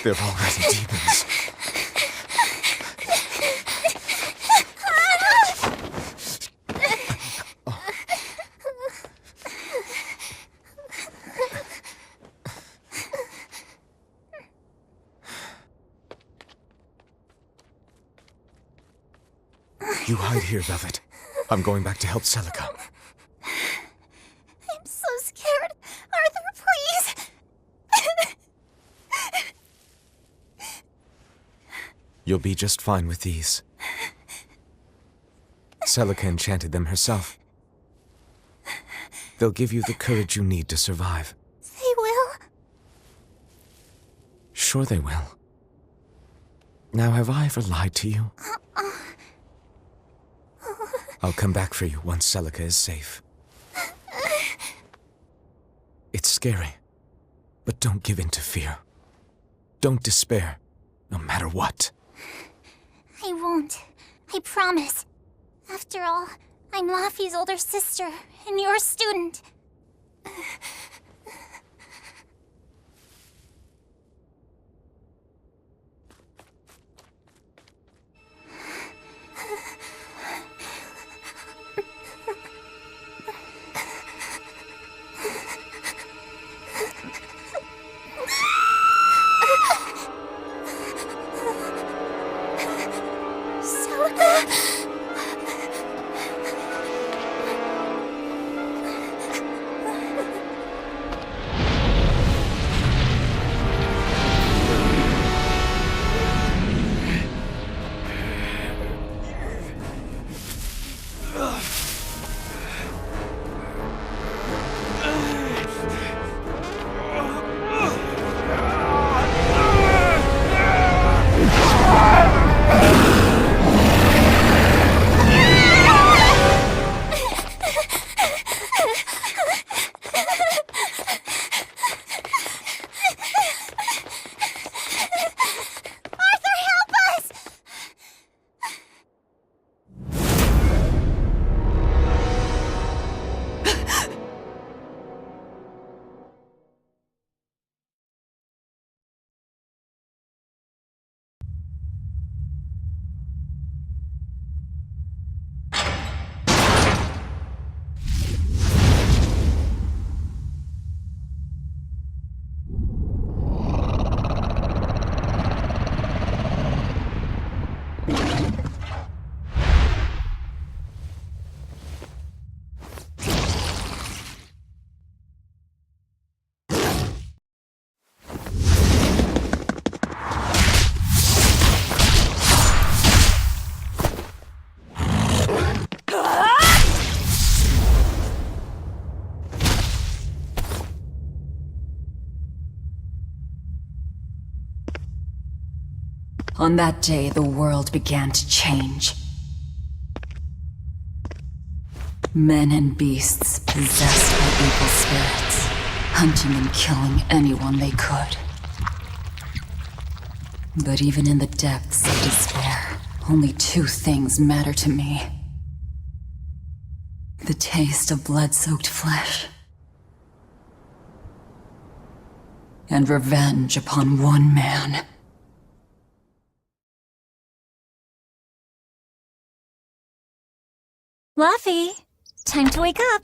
They're already demons. You hide here, Velvet. I'm going back to help Celica. I'm so scared. Arthur, please. You'll be just fine with these. Celica enchanted them herself. They'll give you the courage you need to survive. They will? Sure they will. Now, have I ever lied to you? I'll come back for you once Celica is safe. It's scary, but don't give in to fear. Don't despair, no matter what. I won't. I promise. After all, I'm Laffy's older sister, and your student. On that day, the world began to change. Men and beasts possessed by evil spirits, hunting and killing anyone they could. But even in the depths of despair, only two things matter to me. The taste of blood-soaked flesh, and revenge upon one man. Laffy, time to wake up.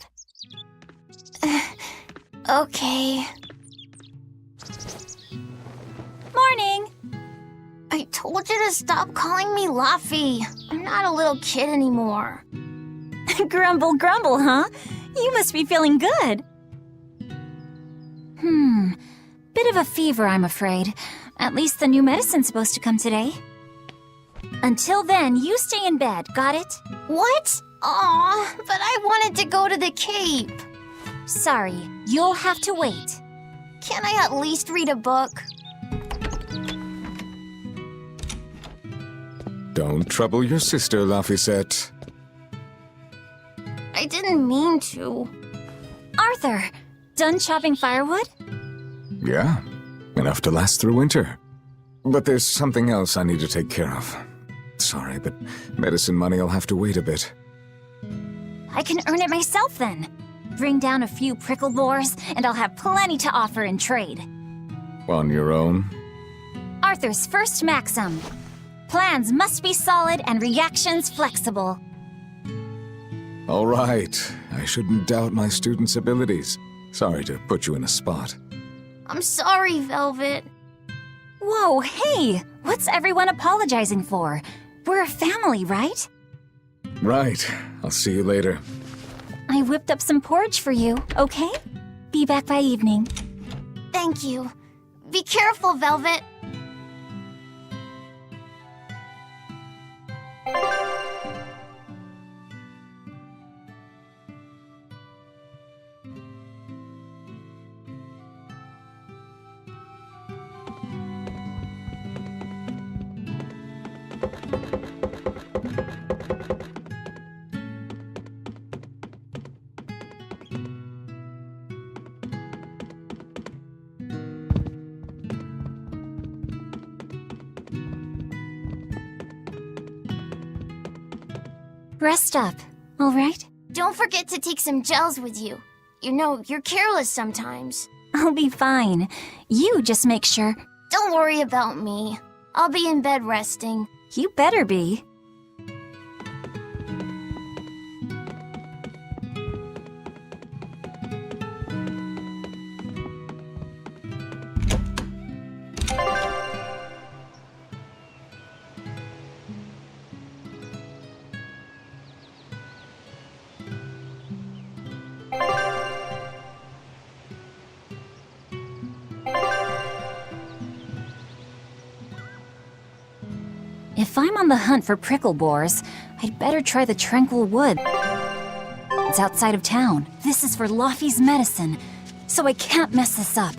Okay. Morning. I told you to stop calling me Laffy. I'm not a little kid anymore. Grumble, grumble, huh? You must be feeling good. Bit of a fever, I'm afraid. At least the new medicine's supposed to come today. Until then, you stay in bed, got it? What? Aw, but I wanted to go to the Cape. Sorry, you'll have to wait. Can I at least read a book? Don't trouble your sister, Laphicet. I didn't mean to. Arthur, done chopping firewood? Yeah, enough to last through winter. But there's something else I need to take care of. Sorry, but medicine money'll have to wait a bit. I can earn it myself then. Bring down a few prickle boars, and I'll have plenty to offer in trade. On your own? Arthur's first maxim. Plans must be solid and reactions flexible. All right, I shouldn't doubt my student's abilities. Sorry to put you in a spot. I'm sorry, Velvet. Whoa, hey! What's everyone apologizing for? We're a family, right? Right, I'll see you later. I whipped up some porridge for you, okay? Be back by evening. Thank you. Be careful, Velvet. Rest up, all right? Don't forget to take some gels with you. You know, you're careless sometimes. I'll be fine. You just make sure. Don't worry about me. I'll be in bed resting. You better be. If I'm on the hunt for prickle boars, I'd better try the tranquil wood. It's outside of town. This is for Laffy's medicine, so I can't mess this up.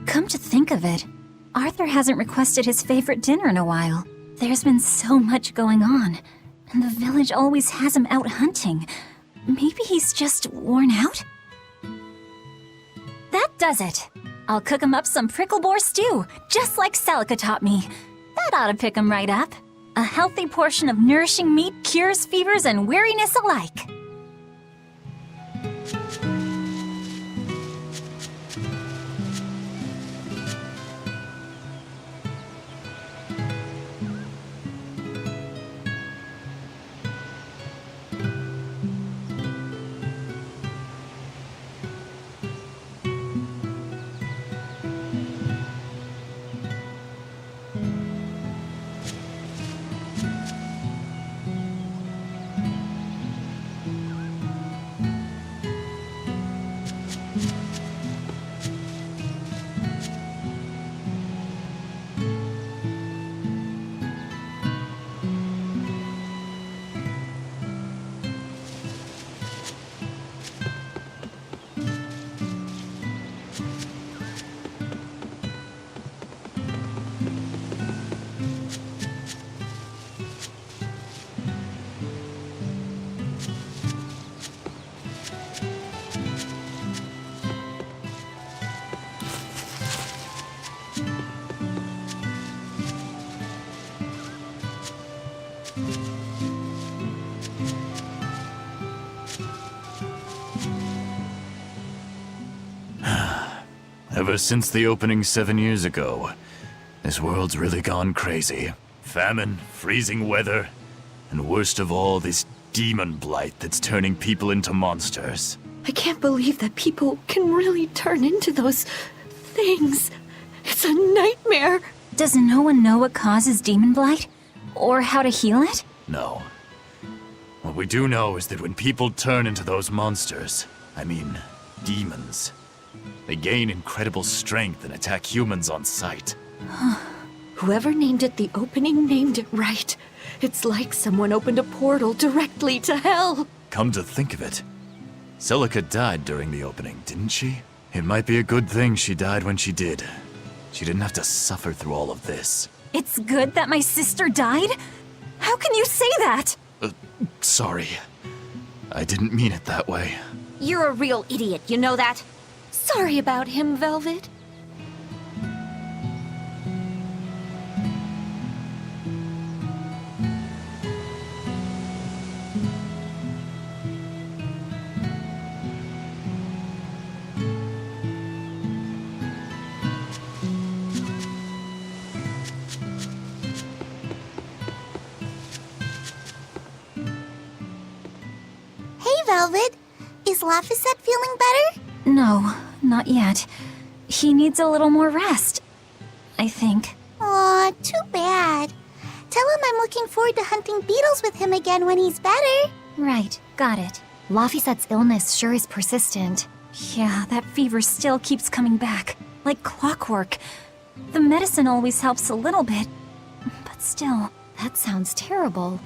Come to think of it, Arthur hasn't requested his favorite dinner in a while. There's been so much going on, and the village always has him out hunting. Maybe he's just worn out? That does it! I'll cook him up some prickle boar stew, just like Celica taught me. That ought to pick him right up. A healthy portion of nourishing meat cures fevers and weariness alike. Ever since the opening 7 years ago, this world's really gone crazy. Famine, freezing weather, and worst of all, this demon blight that's turning people into monsters. I can't believe that people can really turn into those things. It's a nightmare. Does no one know what causes demon blight? Or how to heal it? No. What we do know is that when people turn into those monsters, I mean, demons, they gain incredible strength and attack humans on sight. Whoever named it the opening named it right. It's like someone opened a portal directly to hell. Come to think of it, Celica died during the opening, didn't she? It might be a good thing she died when she did. She didn't have to suffer through all of this. It's good that my sister died? How can you say that? Sorry. I didn't mean it that way. You're a real idiot, you know that? Sorry about him, Velvet. Hey, Velvet. Is Laphicet feeling better? No, not yet. He needs a little more rest, I think. Aw, too bad. Tell him I'm looking forward to hunting beetles with him again when he's better. Right, got it. Laphicet's illness sure is persistent. Yeah, that fever still keeps coming back, like clockwork. The medicine always helps a little bit, but still. That sounds terrible.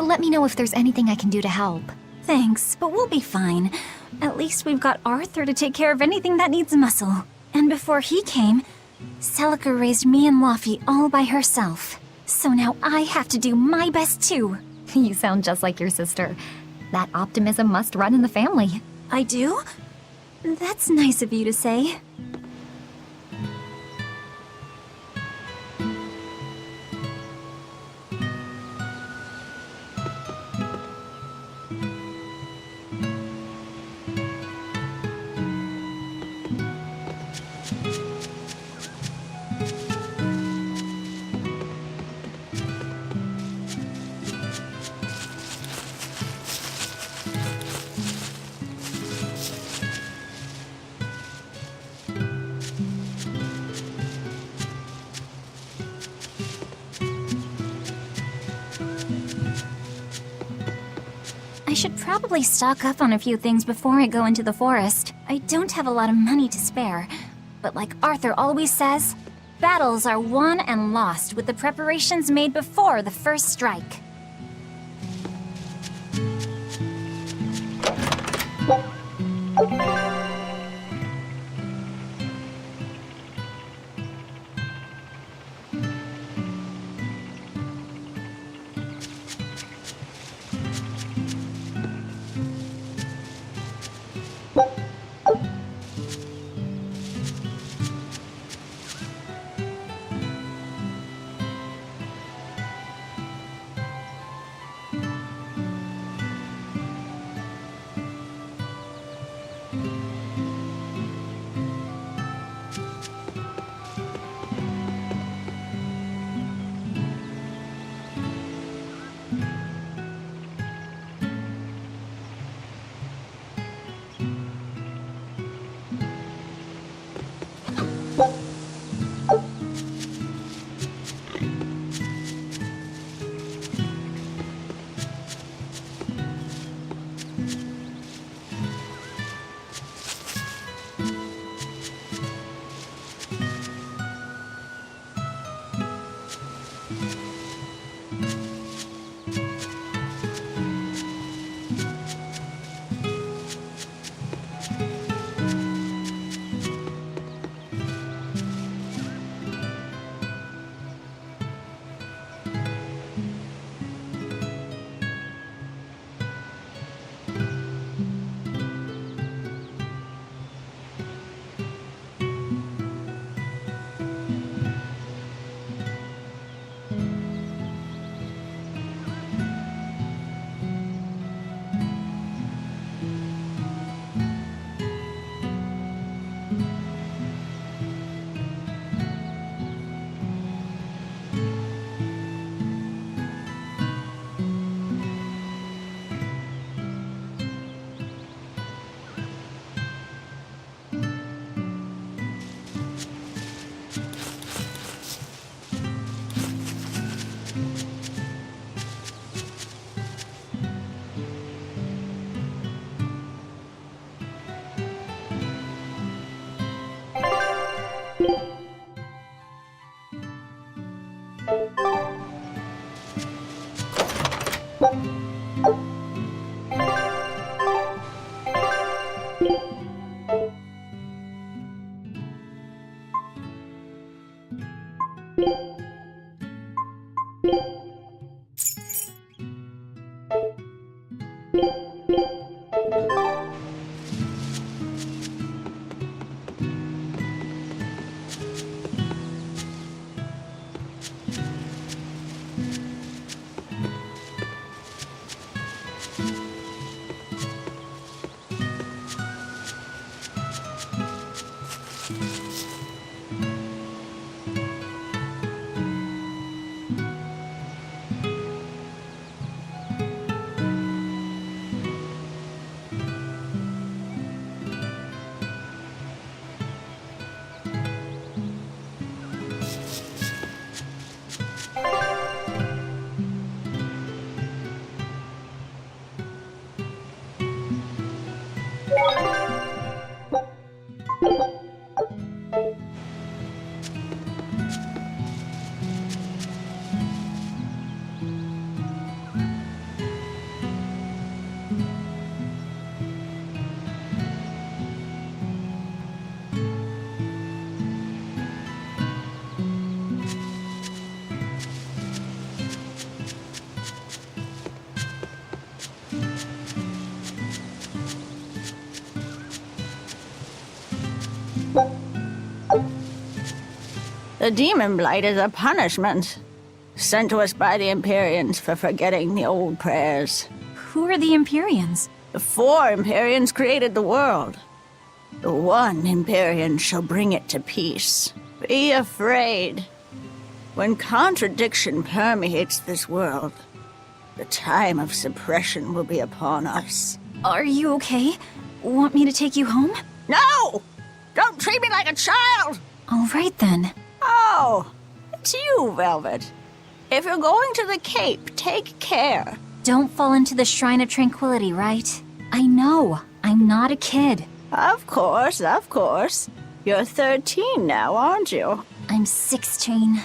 Let me know if there's anything I can do to help. Thanks, but we'll be fine. At least we've got Arthur to take care of anything that needs muscle. And before he came, Celica raised me and Laffy all by herself. So now I have to do my best too. You sound just like your sister. That optimism must run in the family. I do? That's nice of you to say. I should probably stock up on a few things before I go into the forest. I don't have a lot of money to spare, but like Arthur always says, battles are won and lost with the preparations made before the first strike. The demon blight is a punishment sent to us by the Empyreans for forgetting the old prayers. Who are the Empyreans? The 4 Empyreans created the world. The 1 Empyrean shall bring it to peace. Be afraid. When contradiction permeates this world, the time of suppression will be upon us. Are you okay? Want me to take you home? No! Don't treat me like a child! All right then. Oh, it's you, Velvet. If you're going to the Cape, take care. Don't fall into the Shrine of Tranquility, right? I know. I'm not a kid. Of course, of course. You're 13 now, aren't you? I'm 16.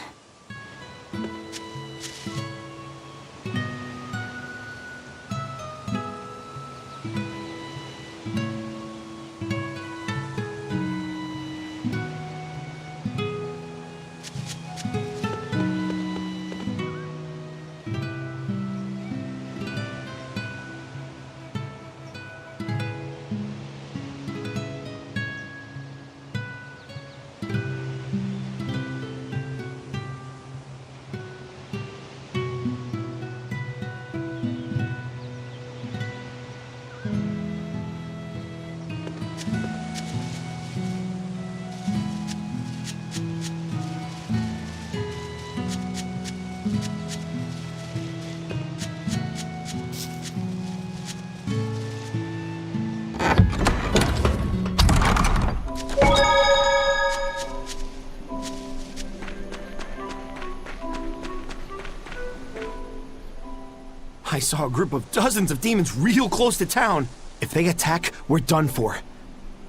I saw a group of dozens of demons real close to town. If they attack, we're done for.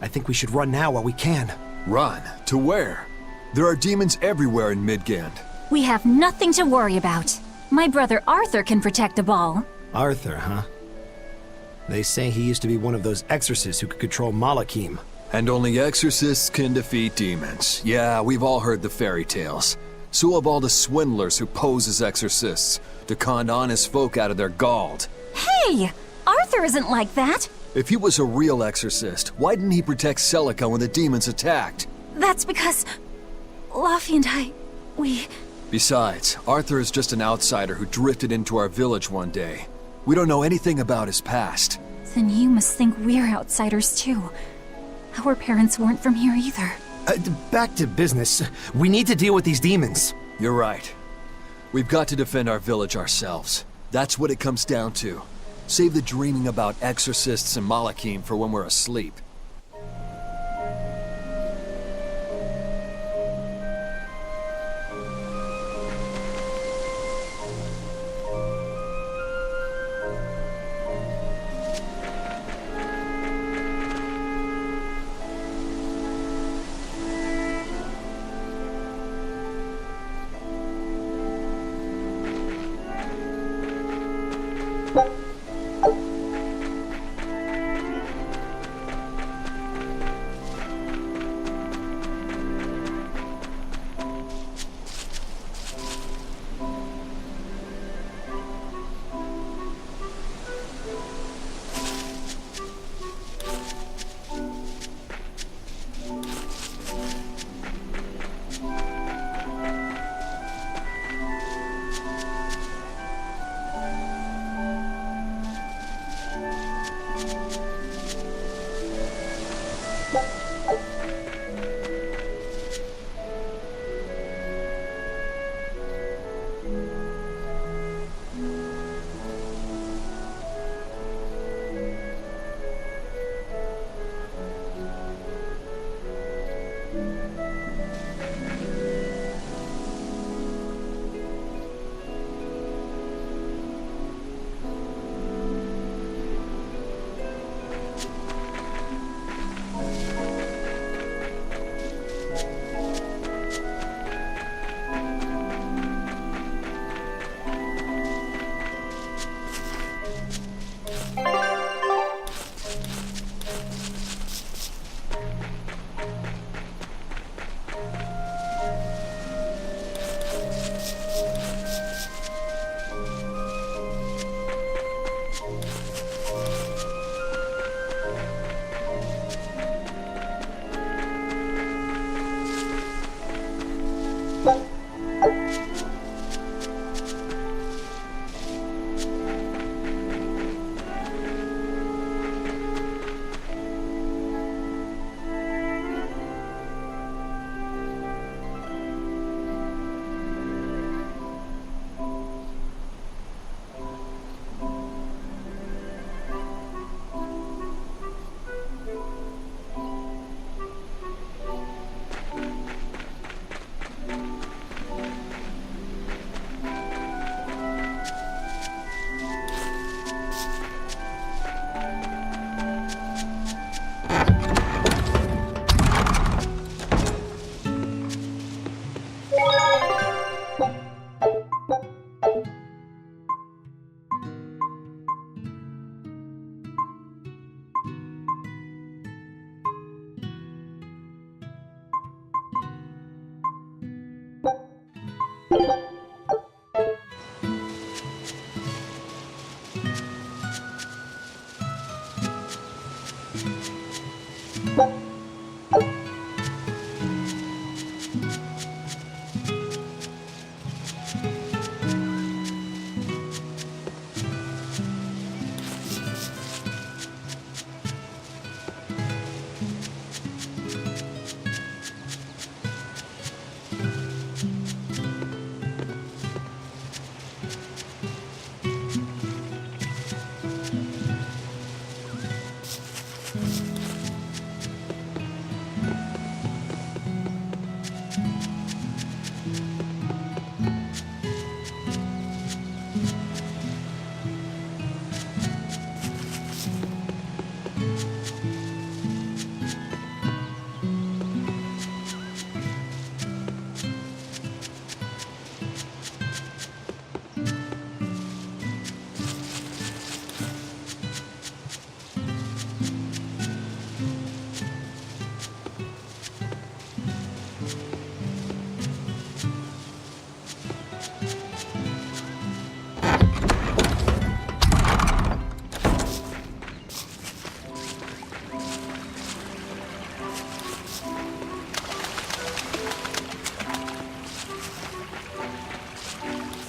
I think we should run now while we can. Run? To where? There are demons everywhere in Midgand. We have nothing to worry about. My brother Arthur can protect the ball. Arthur, huh? They say he used to be one of those exorcists who could control Malachim. And only exorcists can defeat demons. Yeah, we've all heard the fairy tales. So have all the swindlers who pose as exorcists to con honest folk out of their gold. Hey! Arthur isn't like that! If he was a real exorcist, why didn't he protect Celica when the demons attacked? That's because... Laffy and we... Besides, Arthur is just an outsider who drifted into our village one day. We don't know anything about his past. Then you must think we're outsiders too. Our parents weren't from here either. Back to business. We need to deal with these demons. You're right. We've got to defend our village ourselves. That's what it comes down to. Save the dreaming about exorcists and Malachim for when we're asleep.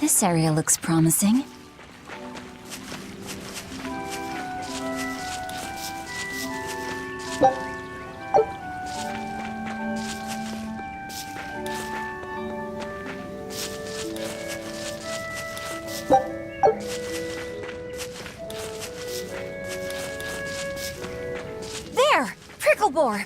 This area looks promising. There! Prickle boar!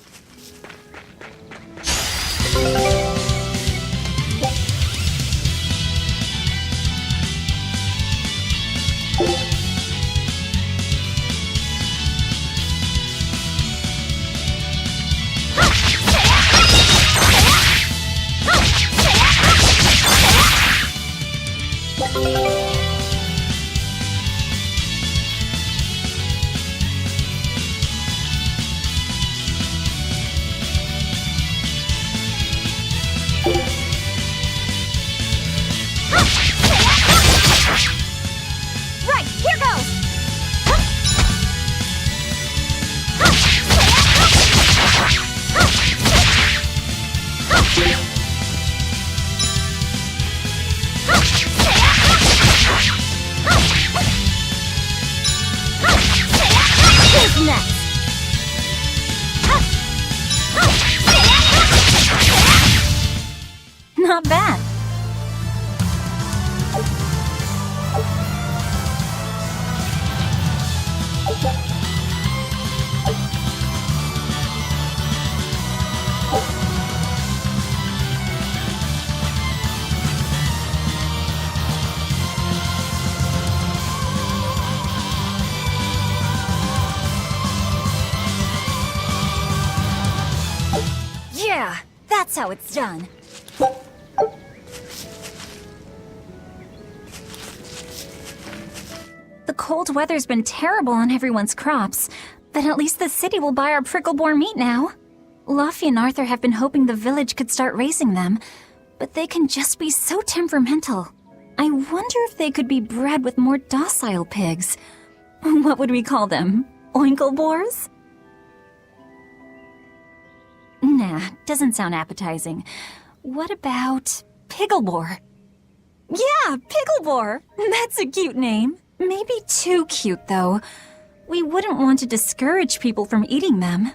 that's how it's done. The cold weather's been terrible on everyone's crops, but at least the city will buy our prickle-boar meat now. Luffy and Arthur have been hoping the village could start raising them, but they can just be so temperamental. I wonder if they could be bred with more docile pigs. What would we call them? Oinkle-boars? Nah, doesn't sound appetizing. What about Pickleboar? Yeah, Pickleboar! That's a cute name. Maybe too cute, though. We wouldn't want to discourage people from eating them.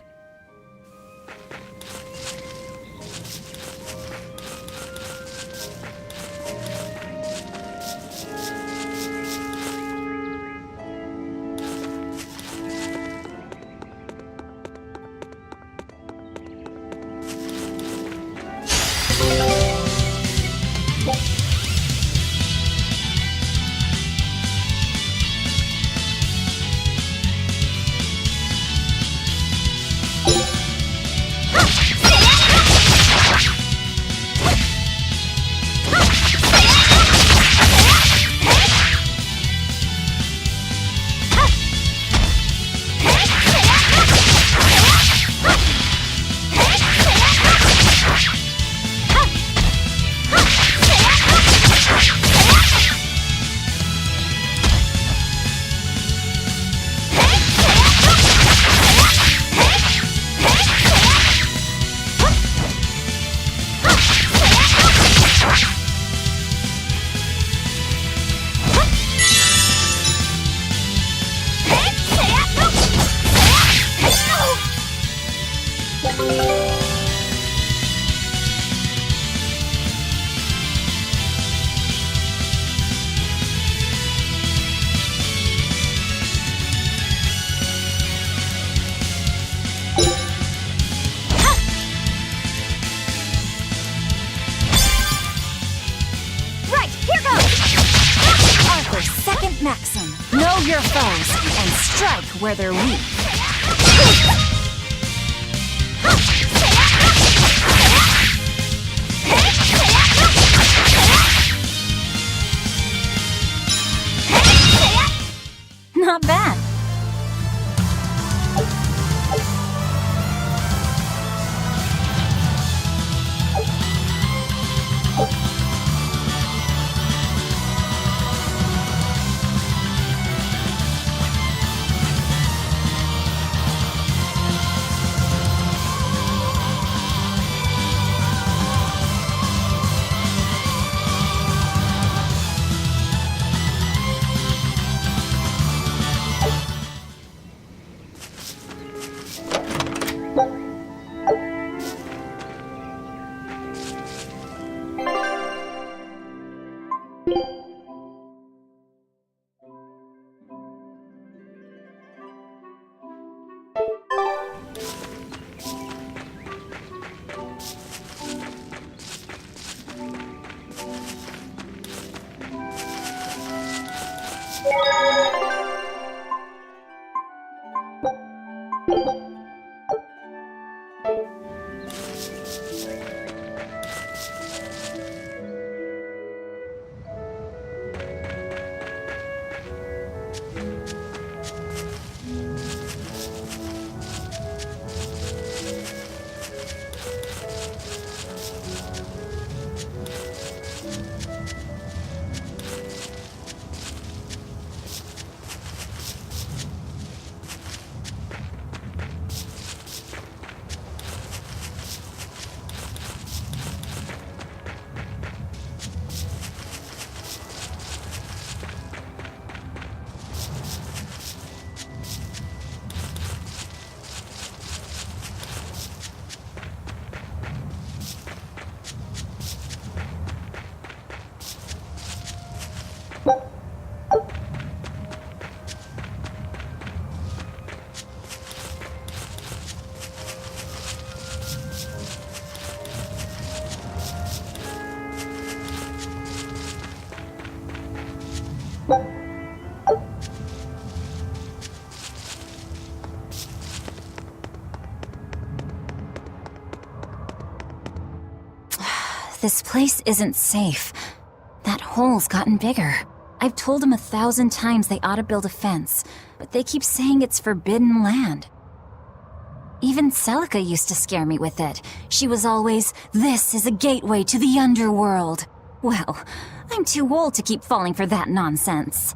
Maxim, know your foes and strike where they're weak. Not bad. This place isn't safe. That hole's gotten bigger. I've told them 1,000 times they ought to build a fence, but they keep saying it's forbidden land. Even Celica used to scare me with it. She was always, "This is a gateway to the underworld." Well, I'm too old to keep falling for that nonsense.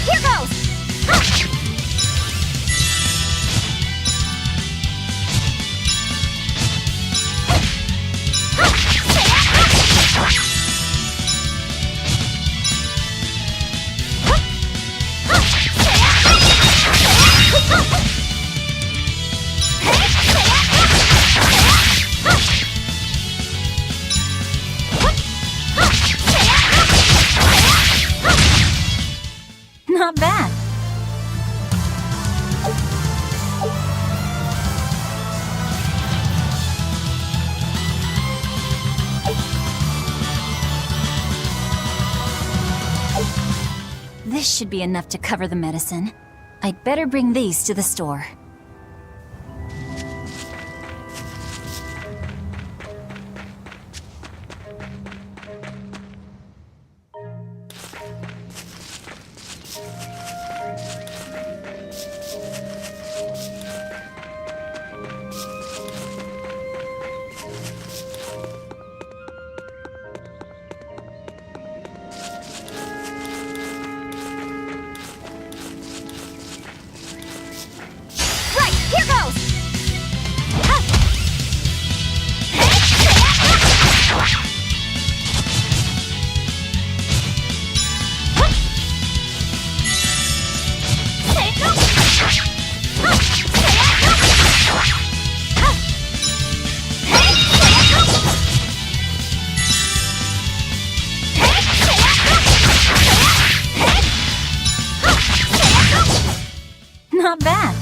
Here goes! Not bad. This should be enough to cover the medicine. I'd better bring these to the store. Here goes! Not bad.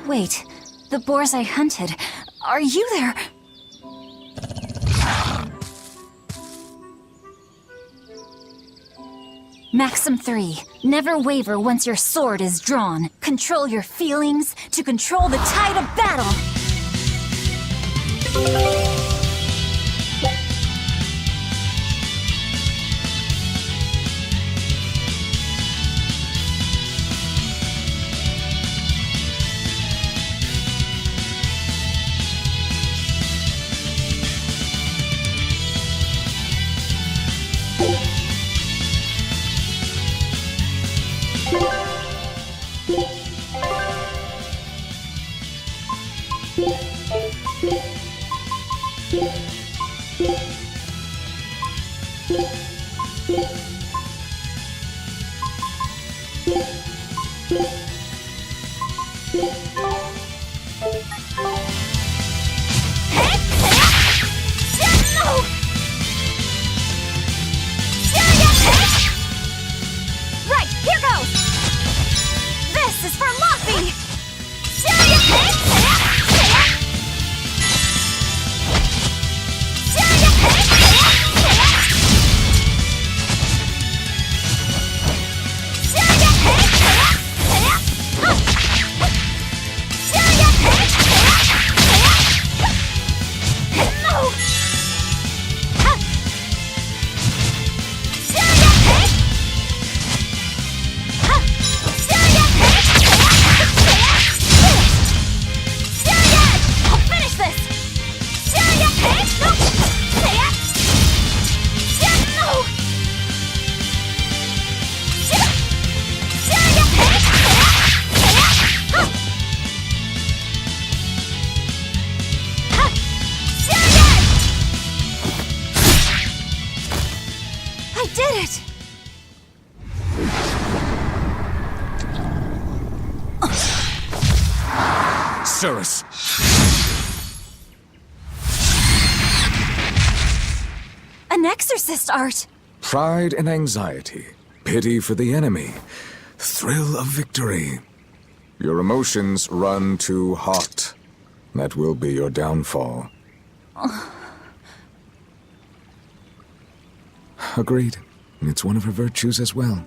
Wait, the boars I hunted. Are you there? Maxim 3. Never waver once your sword is drawn. Control your feelings to control the tide of battle. Right, here goes! This is for Luffy! Serious sorceress! An exorcist, Art! Pride and anxiety, pity for the enemy, thrill of victory. Your emotions run too hot. That will be your downfall. Agreed. It's one of her virtues as well.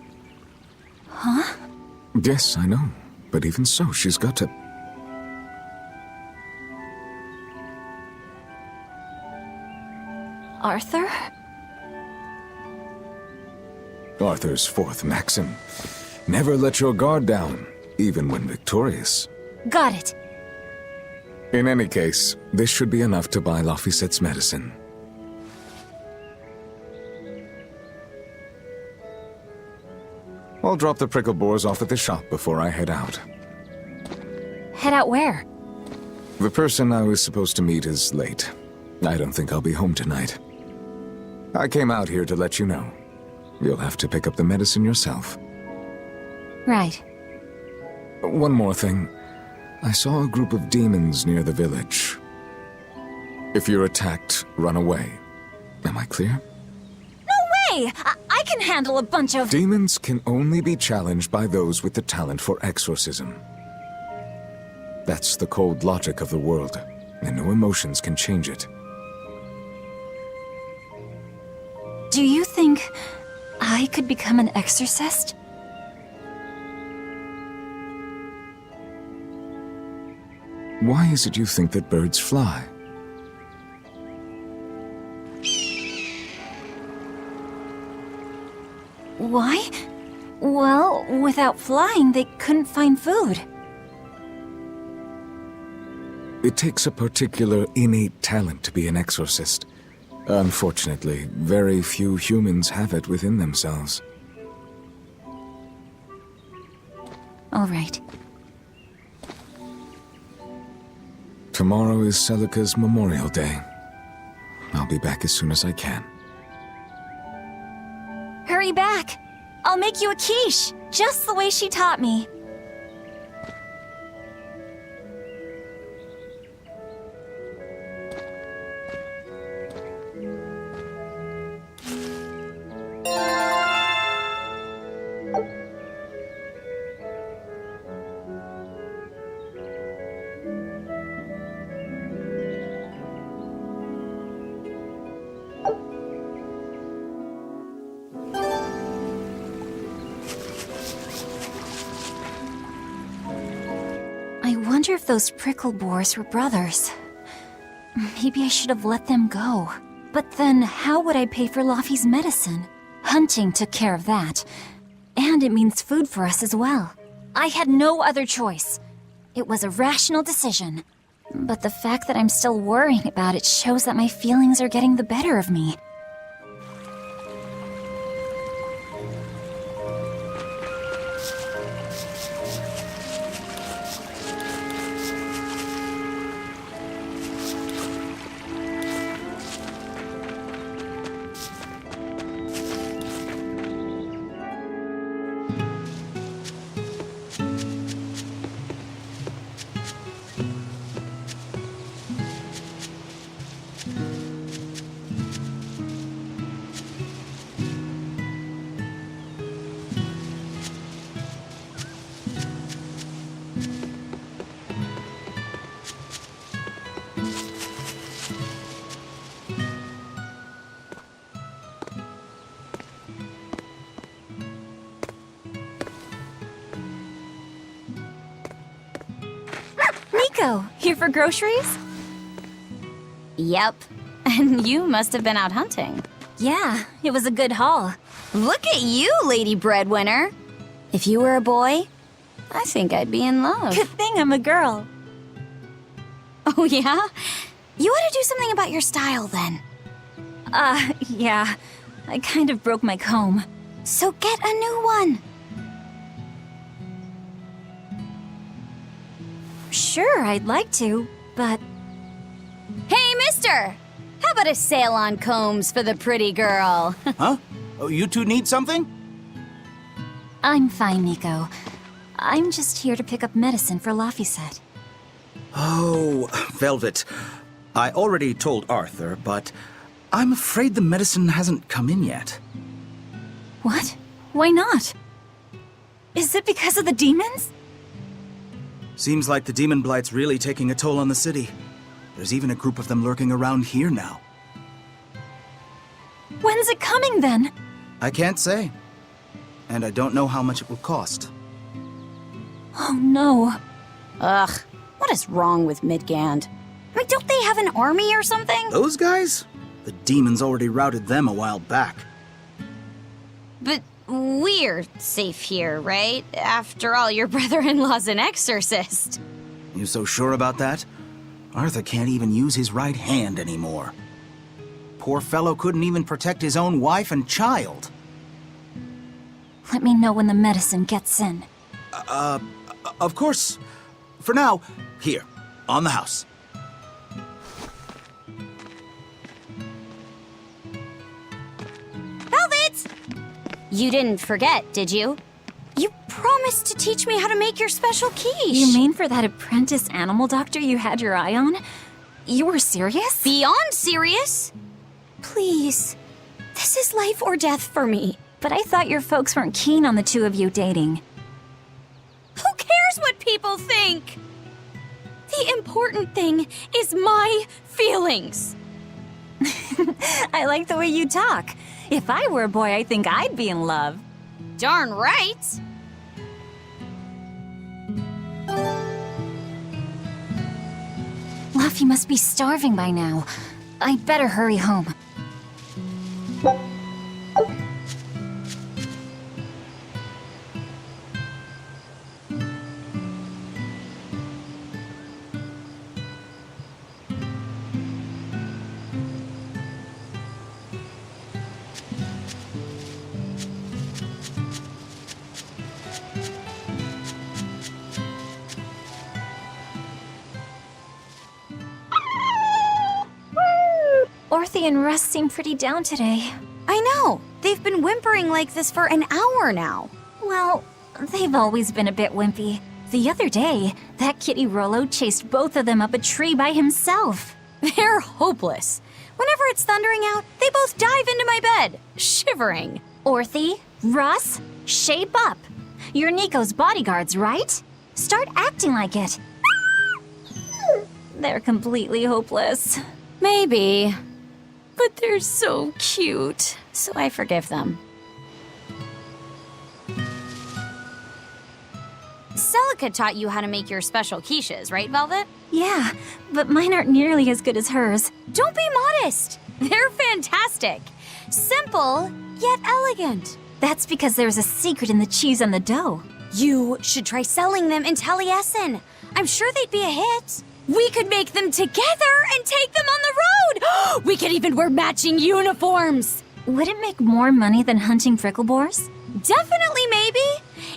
Huh? Yes, I know. But even so, she's got to... Arthur? Arthur's fourth maxim. Never let your guard down, even when victorious. Got it. In any case, this should be enough to buy Lafisette's medicine. I'll drop the prickle boars off at the shop before I head out. Head out where? The person I was supposed to meet is late. I don't think I'll be home tonight. I came out here to let you know. You'll have to pick up the medicine yourself. Right. One more thing. I saw a group of demons near the village. If you're attacked, run away. Am I clear? No way! I can handle a bunch of... Demons can only be challenged by those with the talent for exorcism. That's the cold logic of the world, and no emotions can change it. Do you think I could become an exorcist? Why is it you think that birds fly? Why? Well, without flying, they couldn't find food. It takes a particular innate talent to be an exorcist. Unfortunately, very few humans have it within themselves. All right. Tomorrow is Celica's Memorial Day. I'll be back as soon as I can. Hurry back! I'll make you a quiche, just the way she taught me. I wonder if those prickle boars were brothers. Maybe I should have let them go. But then, how would I pay for Laffy's medicine? Hunting took care of that. And it means food for us as well. I had no other choice. It was a rational decision. But the fact that I'm still worrying about it shows that my feelings are getting the better of me. Nico, here for groceries? Yep. And you must have been out hunting. Yeah, it was a good haul. Look at you, Lady Breadwinner. If you were a boy, I think I'd be in love. Good thing I'm a girl. Oh, yeah? You ought to do something about your style, then. Yeah. I kind of broke my comb. So get a new one. Sure, I'd like to, but... Hey, mister! How about a sale on combs for the pretty girl? Huh? Oh, you two need something? I'm fine, Nico. I'm just here to pick up medicine for Laffyset. Oh, Velvet. I already told Arthur, but I'm afraid the medicine hasn't come in yet. What? Why not? Is it because of the demons? Seems like the demon blight's really taking a toll on the city. There's even a group of them lurking around here now. When's it coming then? I can't say. And I don't know how much it will cost. Oh no. Ugh, what is wrong with Midgand? I mean, don't they have an army or something? Those guys? The demons already routed them a while back. But we're safe here, right? After all, your brother-in-law's an exorcist. You so sure about that? Arthur can't even use his right hand anymore. Poor fellow couldn't even protect his own wife and child. Let me know when the medicine gets in. Of course. For now, here, on the house. Velvet! You didn't forget, did you? You promised to teach me how to make your special quiche. You mean for that apprentice animal doctor you had your eye on? You were serious? Beyond serious? Please. This is life or death for me. But I thought your folks weren't keen on the two of you dating. Who cares what people think? The important thing is my feelings. I like the way you talk. If I were a boy, I think I'd be in love. Darn right. Luffy must be starving by now. I'd better hurry home. Orthy and Russ seem pretty down today. I know. They've been whimpering like this for an hour now. Well, they've always been a bit wimpy. The other day, that kitty Rollo chased both of them up a tree by himself. They're hopeless. Whenever it's thundering out, they both dive into my bed, shivering. Orthy, Russ, shape up. You're Nico's bodyguards, right? Start acting like it. They're completely hopeless. Maybe. But they're so cute, so I forgive them. Celica taught you how to make your special quiches, right, Velvet? Yeah, but mine aren't nearly as good as hers. Don't be modest. They're fantastic. Simple, yet elegant. That's because there's a secret in the cheese on the dough. You should try selling them in Taliesin. I'm sure they'd be a hit. We could make them together and take them on the road! We could even wear matching uniforms! Would it make more money than hunting fricklebores? Definitely, maybe.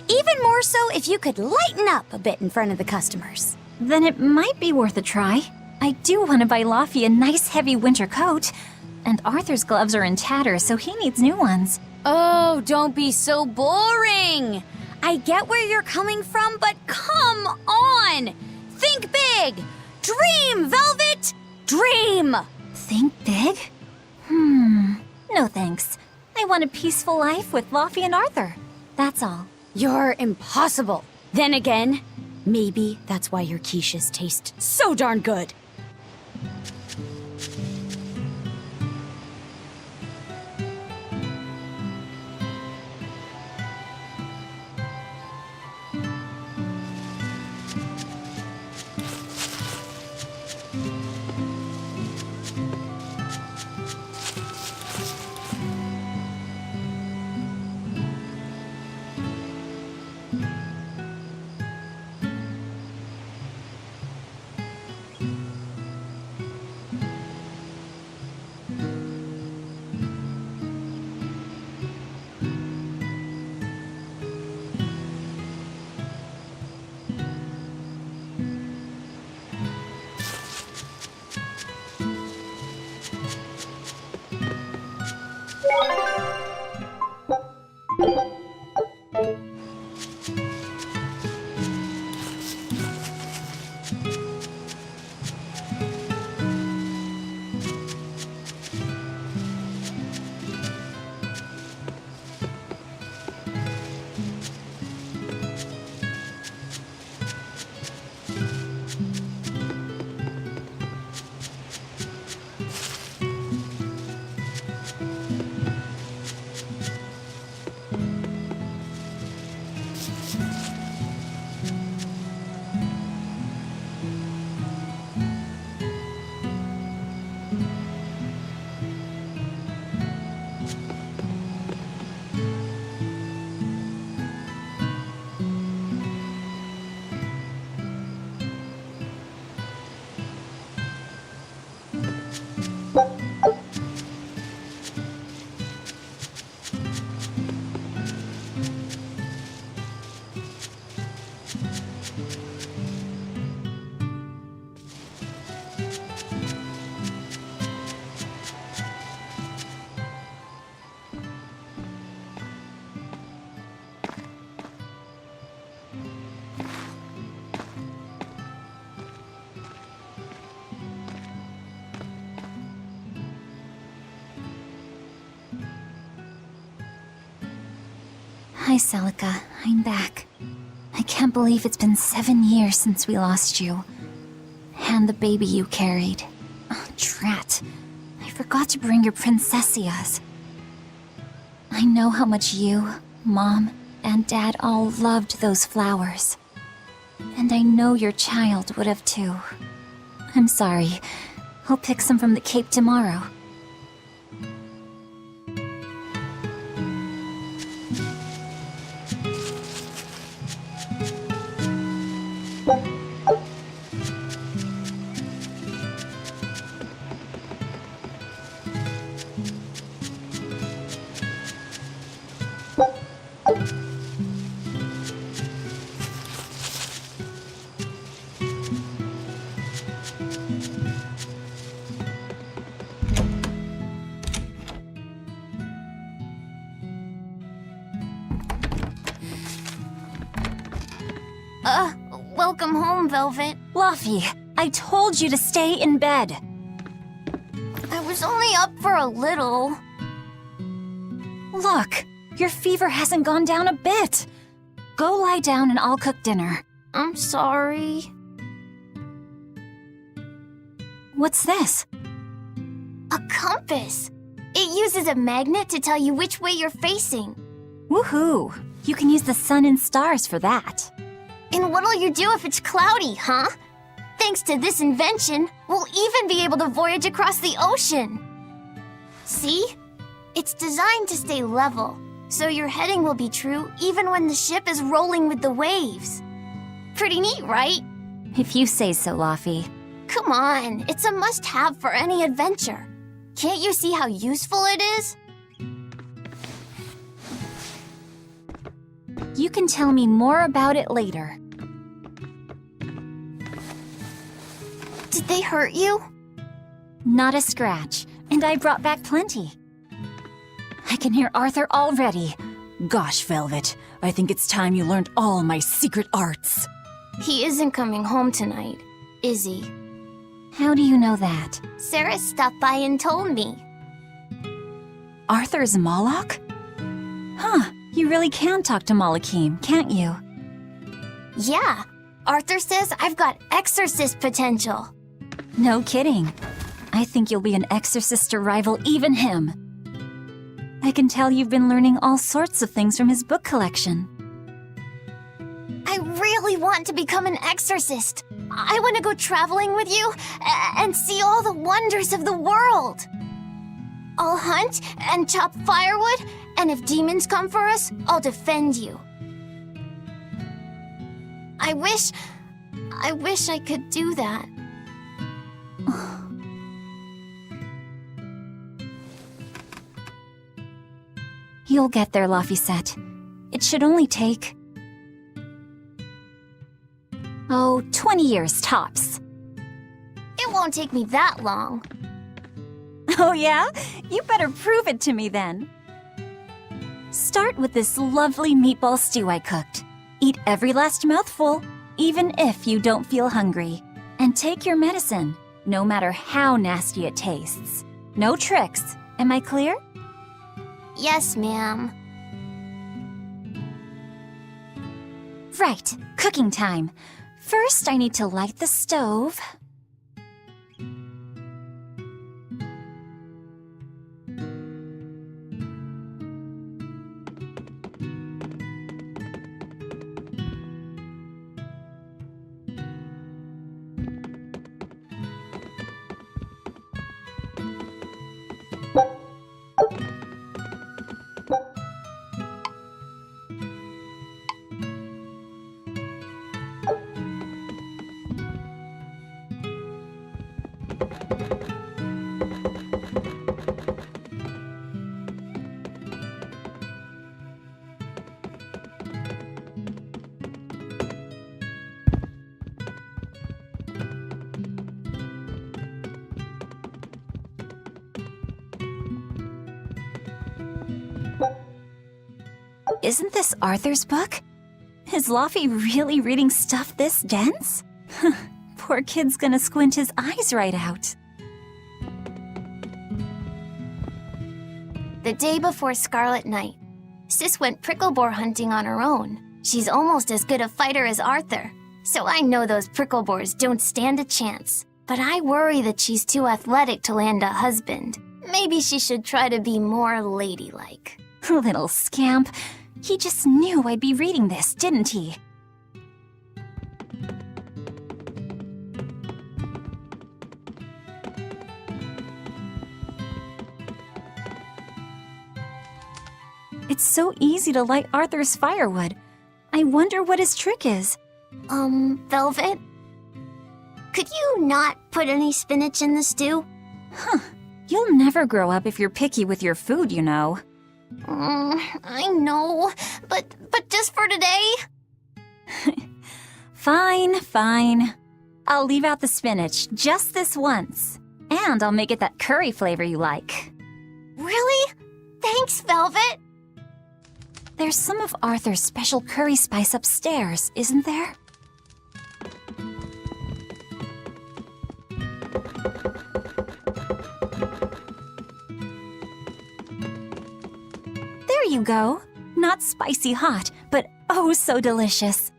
Even more so if you could lighten up a bit in front of the customers. Then it might be worth a try. I do want to buy Laffy a nice heavy winter coat. And Arthur's gloves are in tatters, so he needs new ones. Oh, don't be so boring! I get where you're coming from, but come on! Think big! Dream, Velvet! Dream! Think big? No thanks. I want a peaceful life with Laffy and Arthur. That's all. You're impossible. Then again, maybe that's why your quiches taste so darn good. Hi, Celica. I'm back. I can't believe it's been 7 years since we lost you. And the baby you carried. Oh, drat. I forgot to bring your princessias. I know how much you, Mom, and Dad all loved those flowers. And I know your child would have too. I'm sorry. I'll pick some from the Cape tomorrow. Welcome home, Velvet. Luffy, I told you to stay in bed. I was only up for a little. Look, your fever hasn't gone down a bit. Go lie down and I'll cook dinner. I'm sorry. What's this? A compass. It uses a magnet to tell you which way you're facing. Woohoo! You can use the sun and stars for that. And what'll you do if it's cloudy, huh? Thanks to this invention, we'll even be able to voyage across the ocean. See? It's designed to stay level, so your heading will be true even when the ship is rolling with the waves. Pretty neat, right? If you say so, Luffy. Come on, it's a must-have for any adventure. Can't you see how useful it is? You can tell me more about it later. Did they hurt you? Not a scratch, and I brought back plenty. I can hear Arthur already. Gosh, Velvet, I think it's time you learned all my secret arts. He isn't coming home tonight, is he? How do you know that? Sarah stopped by and told me. Arthur's Moloch? Huh, you really can talk to Malakim, can't you? Yeah, Arthur says I've got exorcist potential. No kidding. I think you'll be an exorcist to rival even him. I can tell you've been learning all sorts of things from his book collection. I really want to become an exorcist. I want to go traveling with you and see all the wonders of the world. I'll hunt and chop firewood, and if demons come for us, I'll defend you. I wish I could do that. You'll get there, Laphicet. It should only take... 20 years tops. It won't take me that long. Oh yeah? You better prove it to me then. Start with this lovely meatball stew I cooked. Eat every last mouthful, even if you don't feel hungry. And take your medicine, no matter how nasty it tastes. No tricks. Am I clear? Yes, ma'am. Right, cooking time. First, I need to light the stove. Isn't this Arthur's book? Is Luffy really reading stuff this dense? Poor kid's gonna squint his eyes right out. The day before Scarlet Night. Sis went prickleboar hunting on her own. She's almost as good a fighter as Arthur, so I know those prickleboars don't stand a chance. But I worry that she's too athletic to land a husband. Maybe she should try to be more ladylike. Little scamp. He just knew I'd be reading this, didn't he? It's so easy to light Arthur's firewood. I wonder what his trick is. Velvet? Could you not put any spinach in the stew? Huh. You'll never grow up if you're picky with your food, you know. I know, but just for today? Fine. I'll leave out the spinach just this once. And I'll make it that curry flavor you like. Really? Thanks, Velvet. There's some of Arthur's special curry spice upstairs, isn't there? There you go. Not spicy hot, but oh so delicious.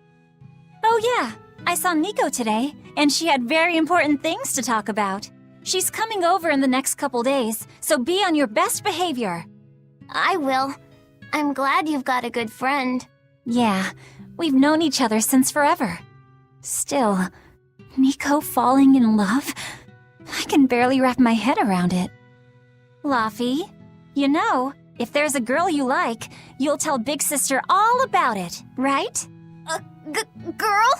Oh yeah, I saw Nico today, and she had very important things to talk about. She's coming over in the next couple days, so be on your best behavior. I will. I'm glad you've got a good friend. Yeah, we've known each other since forever. Still, Nico falling in love? I can barely wrap my head around it. Laffy, you know, if there's a girl you like, you'll tell Big Sister all about it, right? Girl?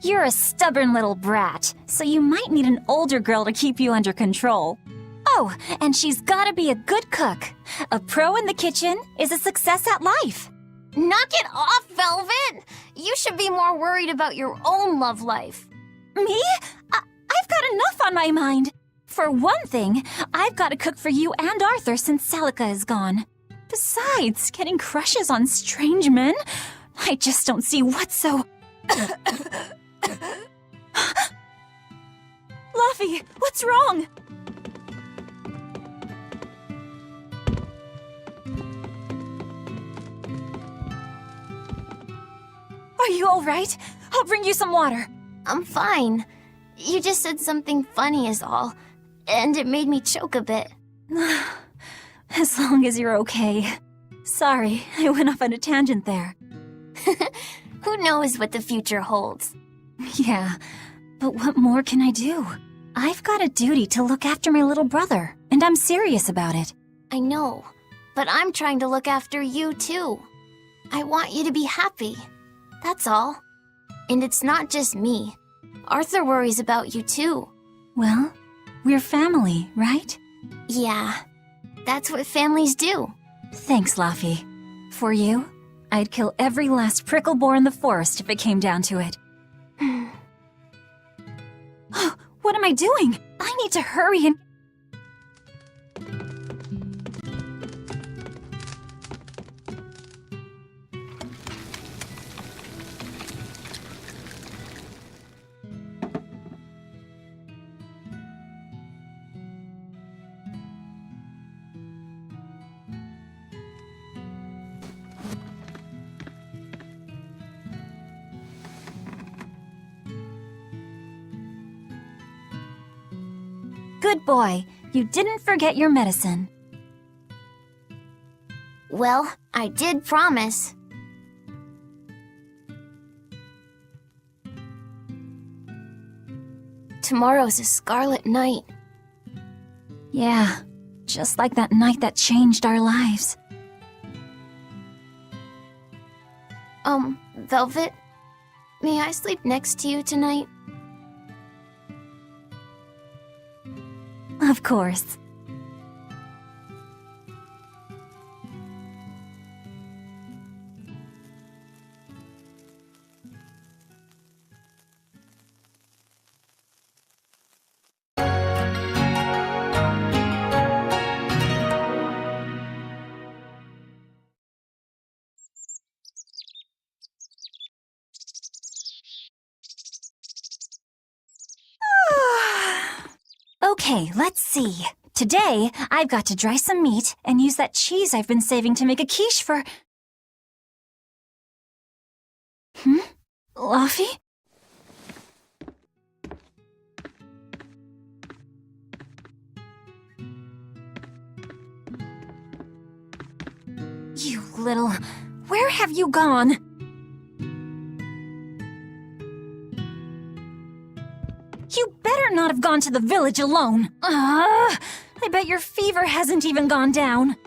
You're a stubborn little brat, so you might need an older girl to keep you under control. Oh, and she's gotta be a good cook. A pro in the kitchen is a success at life. Knock it off, Velvet! You should be more worried about your own love life. Me? I've got enough on my mind. For one thing, I've got to cook for you and Arthur since Celica is gone. Besides, getting crushes on strange men? I just don't see what's so... Laffy, what's wrong? Are you all right? I'll bring you some water. I'm fine. You just said something funny is all, and it made me choke a bit. As long as you're okay. Sorry, I went off on a tangent there. Who knows what the future holds? Yeah, but what more can I do? I've got a duty to look after my little brother, and I'm serious about it. I know, but I'm trying to look after you too. I want you to be happy. That's all. And it's not just me. Arthur worries about you too. Well, we're family, right? Yeah, that's what families do. Thanks, Laffy. For you, I'd kill every last prickleboar in the forest if it came down to it. What am I doing? I need to hurry and... Good boy. You didn't forget your medicine. Well, I did promise. Tomorrow's a scarlet night. Yeah, just like that night that changed our lives. Velvet, may I sleep next to you tonight? Of course. Okay, let's see. Today, I've got to dry some meat and use that cheese I've been saving to make a quiche for... Luffy? You little... Where have you gone? You better not have gone to the village alone. I bet your fever hasn't even gone down.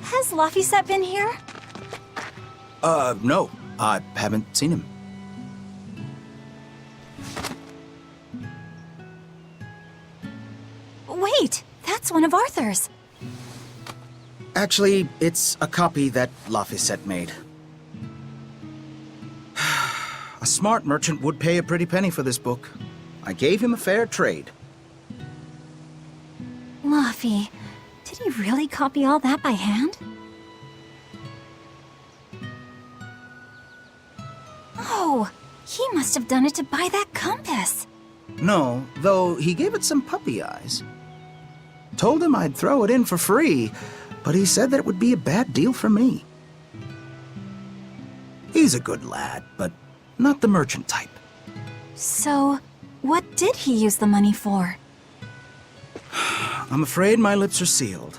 Has Laphicet been here? No. I haven't seen him. Wait, that's one of Arthur's. Actually, it's a copy that Laphicet made. A smart merchant would pay a pretty penny for this book. I gave him a fair trade. Laffy, did he really copy all that by hand? Oh, he must have done it to buy that compass. No, though he gave it some puppy eyes. Told him I'd throw it in for free, but he said that it would be a bad deal for me. He's a good lad, but not the merchant type. So, what did he use the money for? I'm afraid my lips are sealed.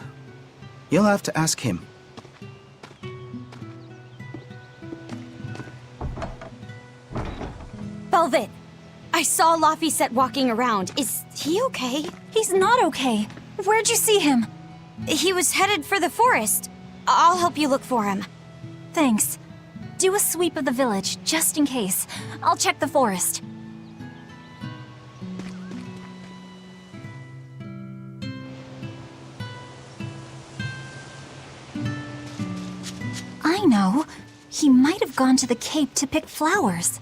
You'll have to ask him. Velvet, I saw Laphicet walking around. Is he okay? He's not okay. Where'd you see him? He was headed for the forest. I'll help you look for him. Thanks. Do a sweep of the village, just in case. I'll check the forest. I know. He might have gone to the Cape to pick flowers.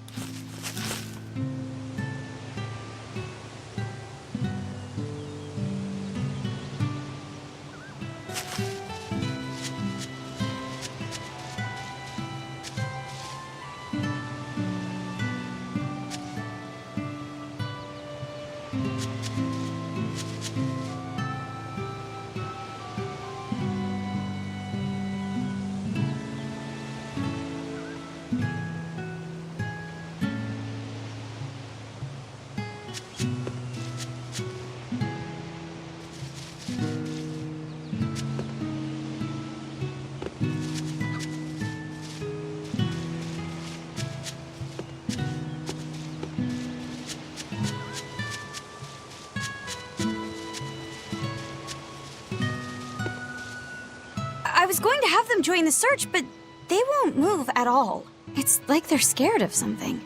I was going to have them join the search, but they won't move at all. It's like they're scared of something.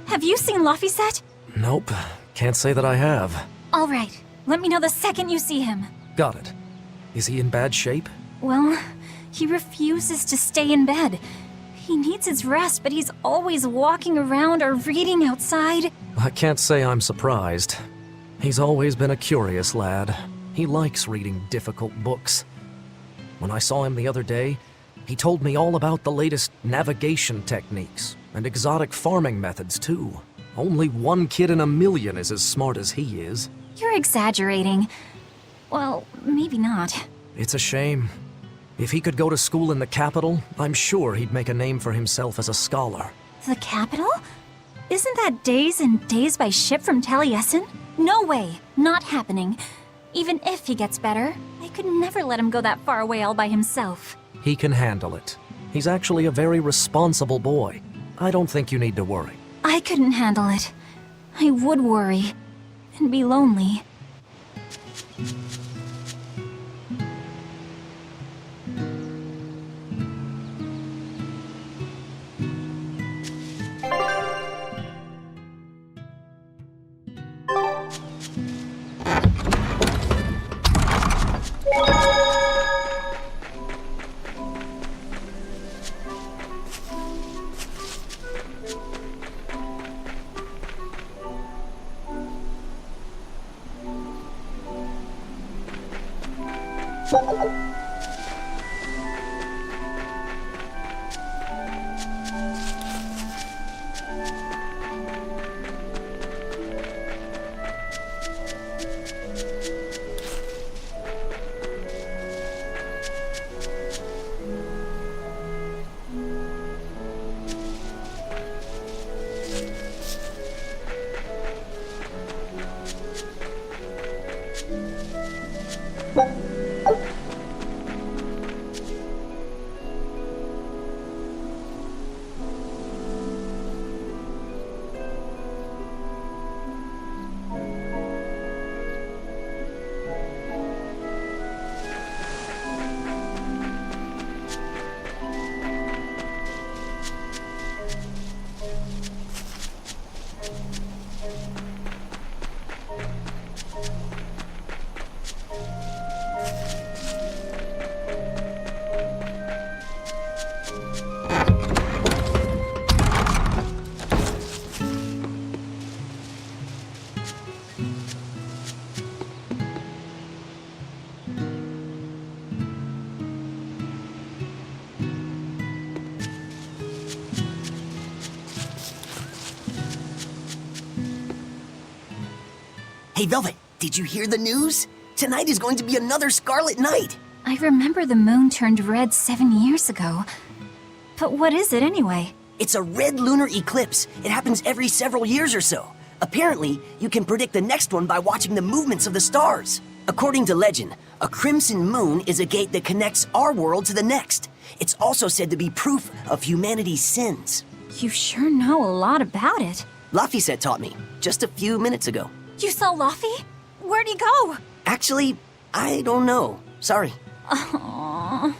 Have you seen Laphicet? Nope. Can't say that I have. All right. Let me know the second you see him. Got it. Is he in bad shape? Well, he refuses to stay in bed. He needs his rest, but he's always walking around or reading outside. I can't say I'm surprised. He's always been a curious lad. He likes reading difficult books. When I saw him the other day, he told me all about the latest navigation techniques and exotic farming methods, too. Only one kid in a million is as smart as he is. You're exaggerating. Well, maybe not. It's a shame. If he could go to school in the capital, I'm sure he'd make a name for himself as a scholar. The capital? Isn't that days and days by ship from Taliesin? No way. Not happening. Even if he gets better, I could never let him go that far away all by himself. He can handle it. He's actually a very responsible boy. I don't think you need to worry. I couldn't handle it. I would worry. And be lonely. Hey, Velvet, did you hear the news? Tonight is going to be another Scarlet Night. I remember the moon turned red 7 years ago. But what is it anyway? It's a red lunar eclipse. It happens every several years or so. Apparently, you can predict the next one by watching the movements of the stars. According to legend, a crimson moon is a gate that connects our world to the next. It's also said to be proof of humanity's sins. You sure know a lot about it. Laphicet taught me, just a few minutes ago. You saw Laffy? Where'd he go? Actually, I don't know. Sorry. Aww.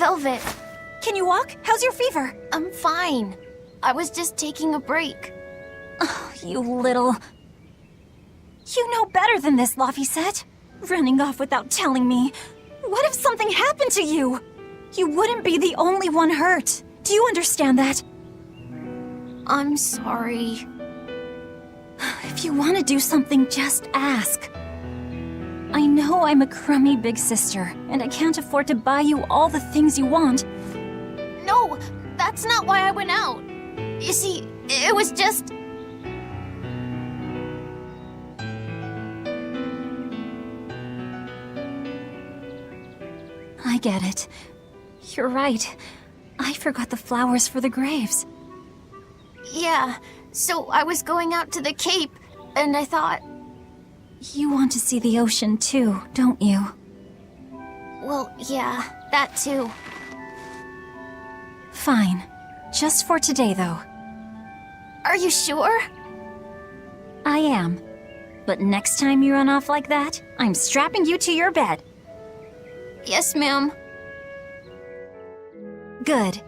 Velvet. Can you walk? How's your fever? I'm fine. I was just taking a break. Oh, you little... You know better than this, Laphicet. Running off without telling me. What if something happened to you? You wouldn't be the only one hurt. Do you understand that? I'm sorry. If you want to do something, just ask. I know I'm a crummy big sister, and I can't afford to buy you all the things you want. No, that's not why I went out. You see, it was just... I get it. You're right. I forgot the flowers for the graves. Yeah, so I was going out to the Cape, and I thought... You want to see the ocean too, don't you? Well, yeah, that too. Fine. Just for today, though. Are you sure? I am. But next time you run off like that, I'm strapping you to your bed. Yes, ma'am. Good.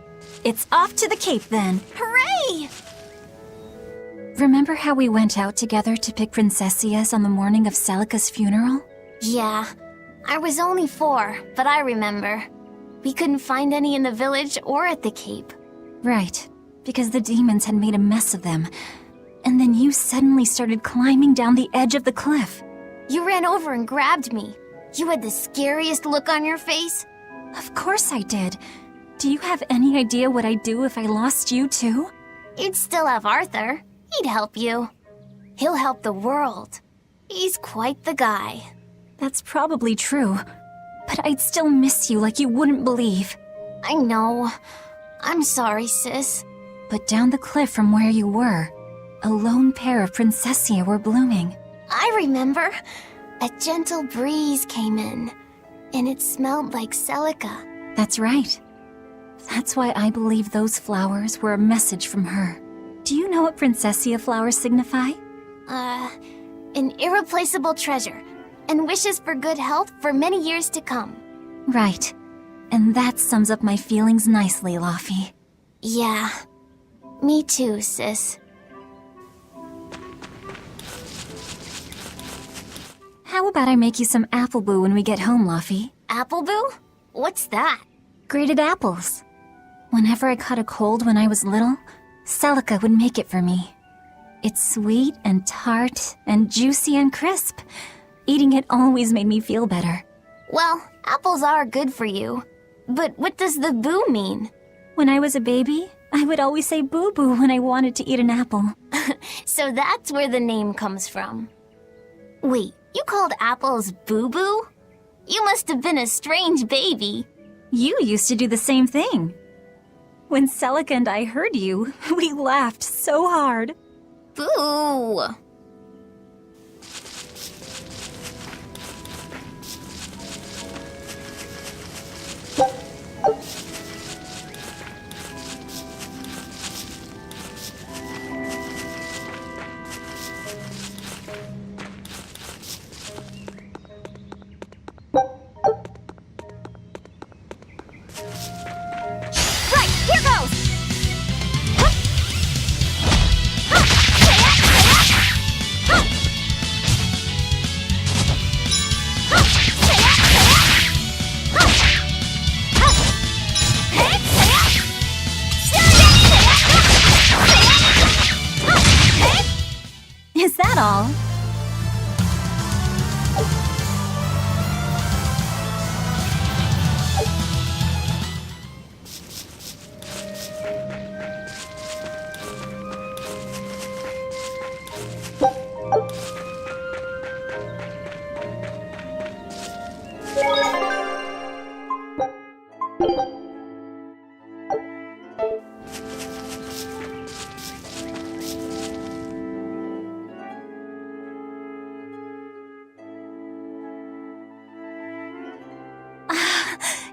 It's off to the Cape, then. Hooray! Remember how we went out together to pick princessias on the morning of Celica's funeral? Yeah. I was only 4, but I remember. We couldn't find any in the village or at the Cape. Right. Because the demons had made a mess of them. And then you suddenly started climbing down the edge of the cliff. You ran over and grabbed me. You had the scariest look on your face. Of course I did. Do you have any idea what I'd do if I lost you too? You'd still have Arthur. He'd help you. He'll help the world. He's quite the guy. That's probably true. But I'd still miss you like you wouldn't believe. I know. I'm sorry, sis. But down the cliff from where you were, a lone pair of princessia were blooming. I remember. A gentle breeze came in, and it smelled like Celica. That's right. That's why I believe those flowers were a message from her. Do you know what princessia flowers signify? An irreplaceable treasure, and wishes for good health for many years to come. Right. And that sums up my feelings nicely, Laufey. Yeah. Me too, sis. How about I make you some apple boo when we get home, Laufey? Apple boo? What's that? Grated apples. Whenever I caught a cold when I was little, Celica would make it for me. It's sweet and tart and juicy and crisp. Eating it always made me feel better. Well, apples are good for you. But what does the boo mean? When I was a baby, I would always say boo-boo when I wanted to eat an apple. So that's where the name comes from. Wait, you called apples boo-boo? You must have been a strange baby. You used to do the same thing. When Celica and I heard you, we laughed so hard. Boo! Right, here goes! Is that all?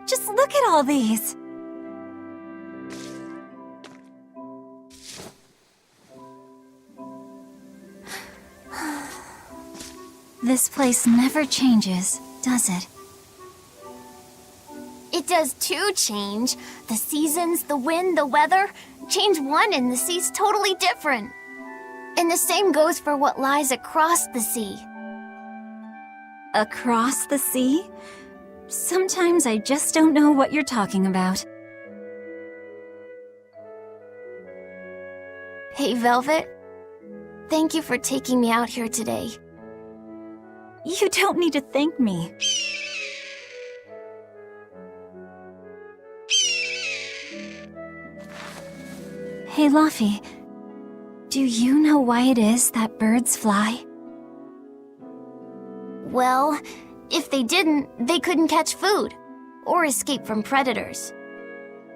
Just look at all these. This place never changes, does it? It does too change. The seasons, the wind, the weather. Change one and the sea's totally different. And the same goes for what lies across the sea. Across the sea? Sometimes I just don't know what you're talking about. Hey, Velvet. Thank you for taking me out here today. You don't need to thank me. Hey, Luffy. Do you know why it is that birds fly? Well, if they didn't, they couldn't catch food or escape from predators.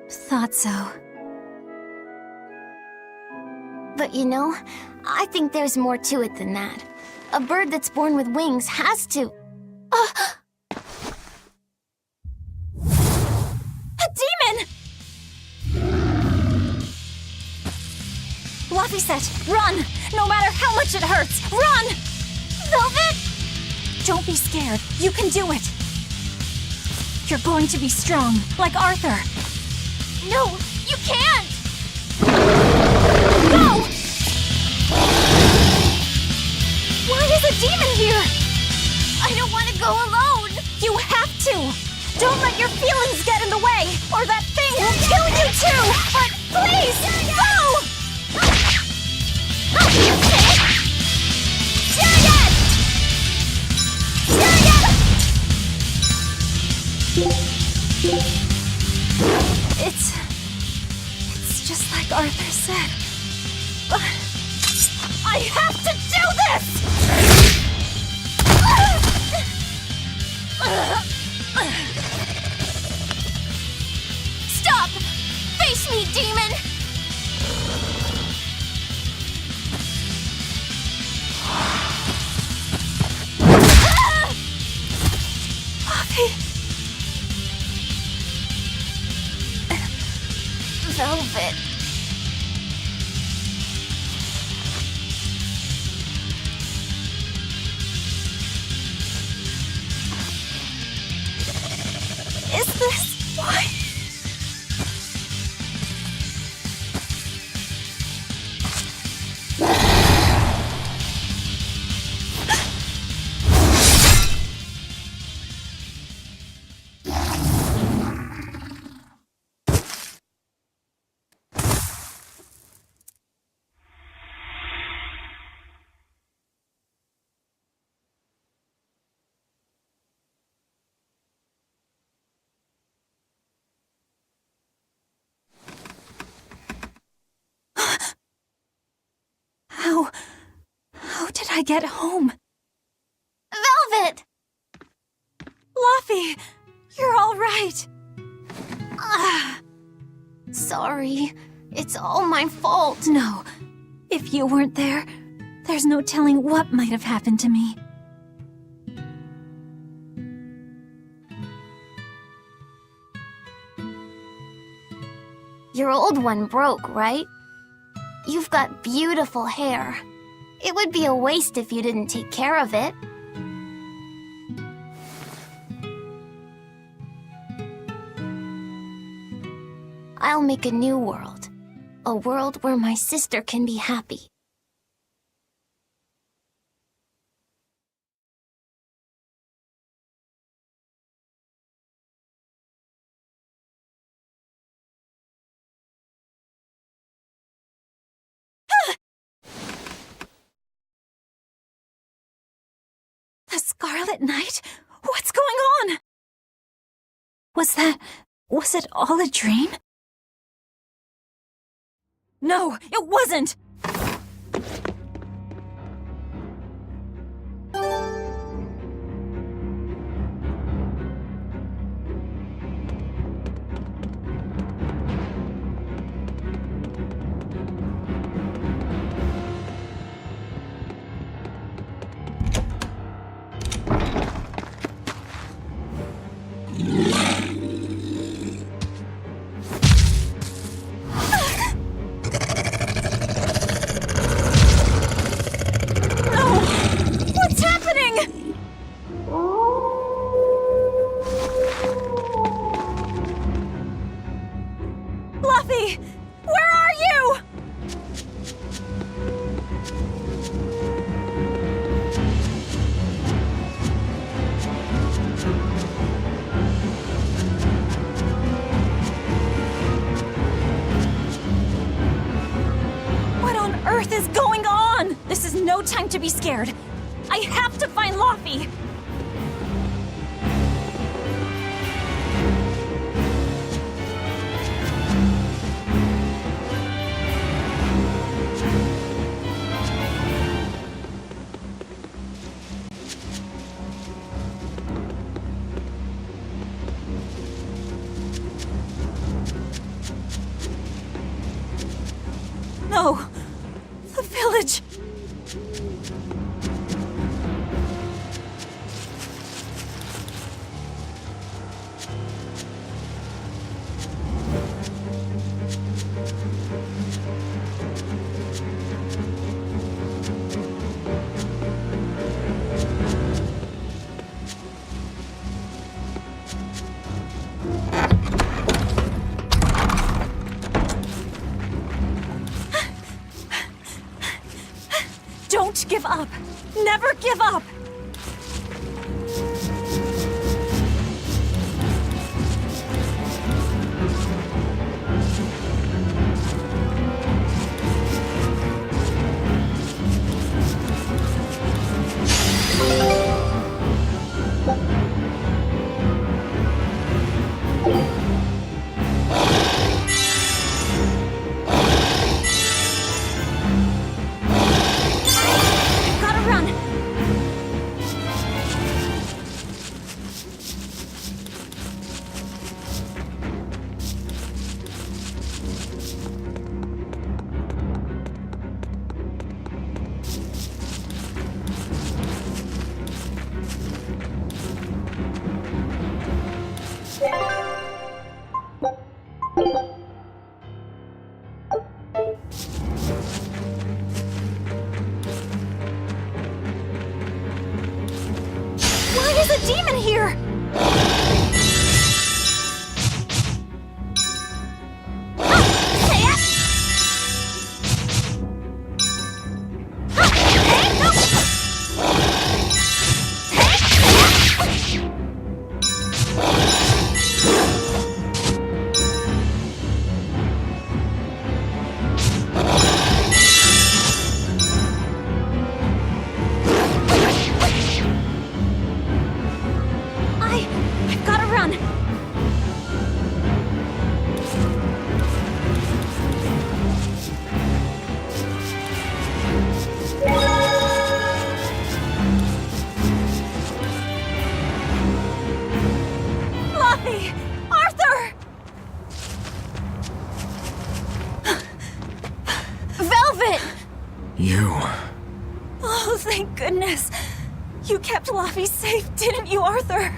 Thought so. But you know, I think there's more to it than that. A bird that's born with wings has to... A demon! Luffy said, run! No matter how much it hurts, run! Velvet! Don't be scared. You can do it. You're going to be strong, like Arthur. No, you can't! Go! Why is a demon here? I don't want to go alone! You have to! Don't let your feelings get in the way, or that thing will kill you too! But please, go! It's just like Arthur said. But I have to do this! Stop! Face me, demon! Velvet. Is this why? How did I get home? Velvet! Luffy, you're all right. Sorry. It's all my fault. No, if you weren't there, there's no telling what might have happened to me. Your old one broke, right? You've got beautiful hair. It would be a waste if you didn't take care of it. I'll make a new world. A world where my sister can be happy. The Scarlet Knight? What's going on? Was it all a dream? No, it wasn't! Luffy! Where are you? What on earth is going on? This is no time to be scared. I have to find Laufey! No! The village! Don't give up! Never give up! Gotta run! Why is a demon here? I've gotta run! Laufey! Arthur! Velvet! You. Oh, thank goodness. You kept Laufey safe, didn't you, Arthur?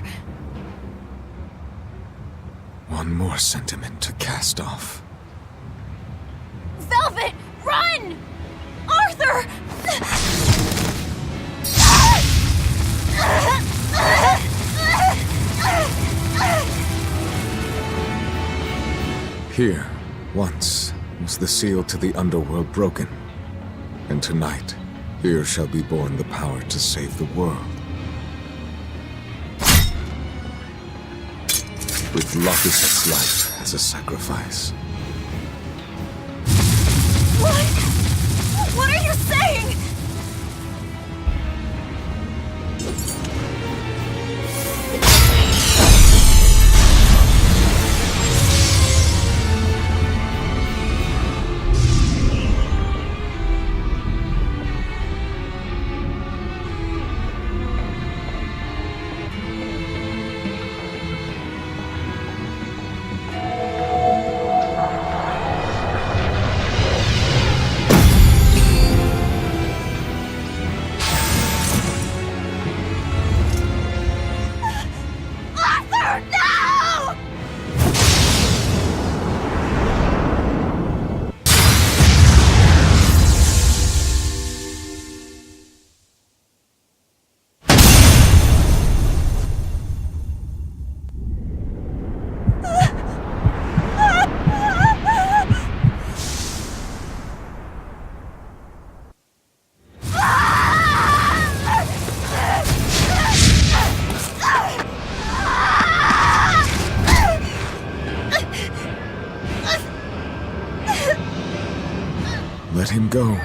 One more sentiment to cast off. Velvet, run! Arthur! Here, once, was the seal to the underworld broken. And tonight, here shall be born the power to save the world. With Laufey's life as a sacrifice. What? What are you saying? Arthur, no! Let him go.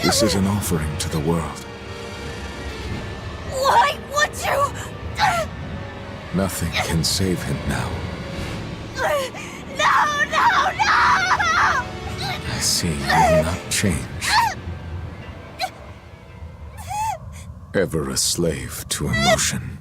This is an offering to the world. Nothing can save him now. No! I see you will not change. Ever a slave to emotion.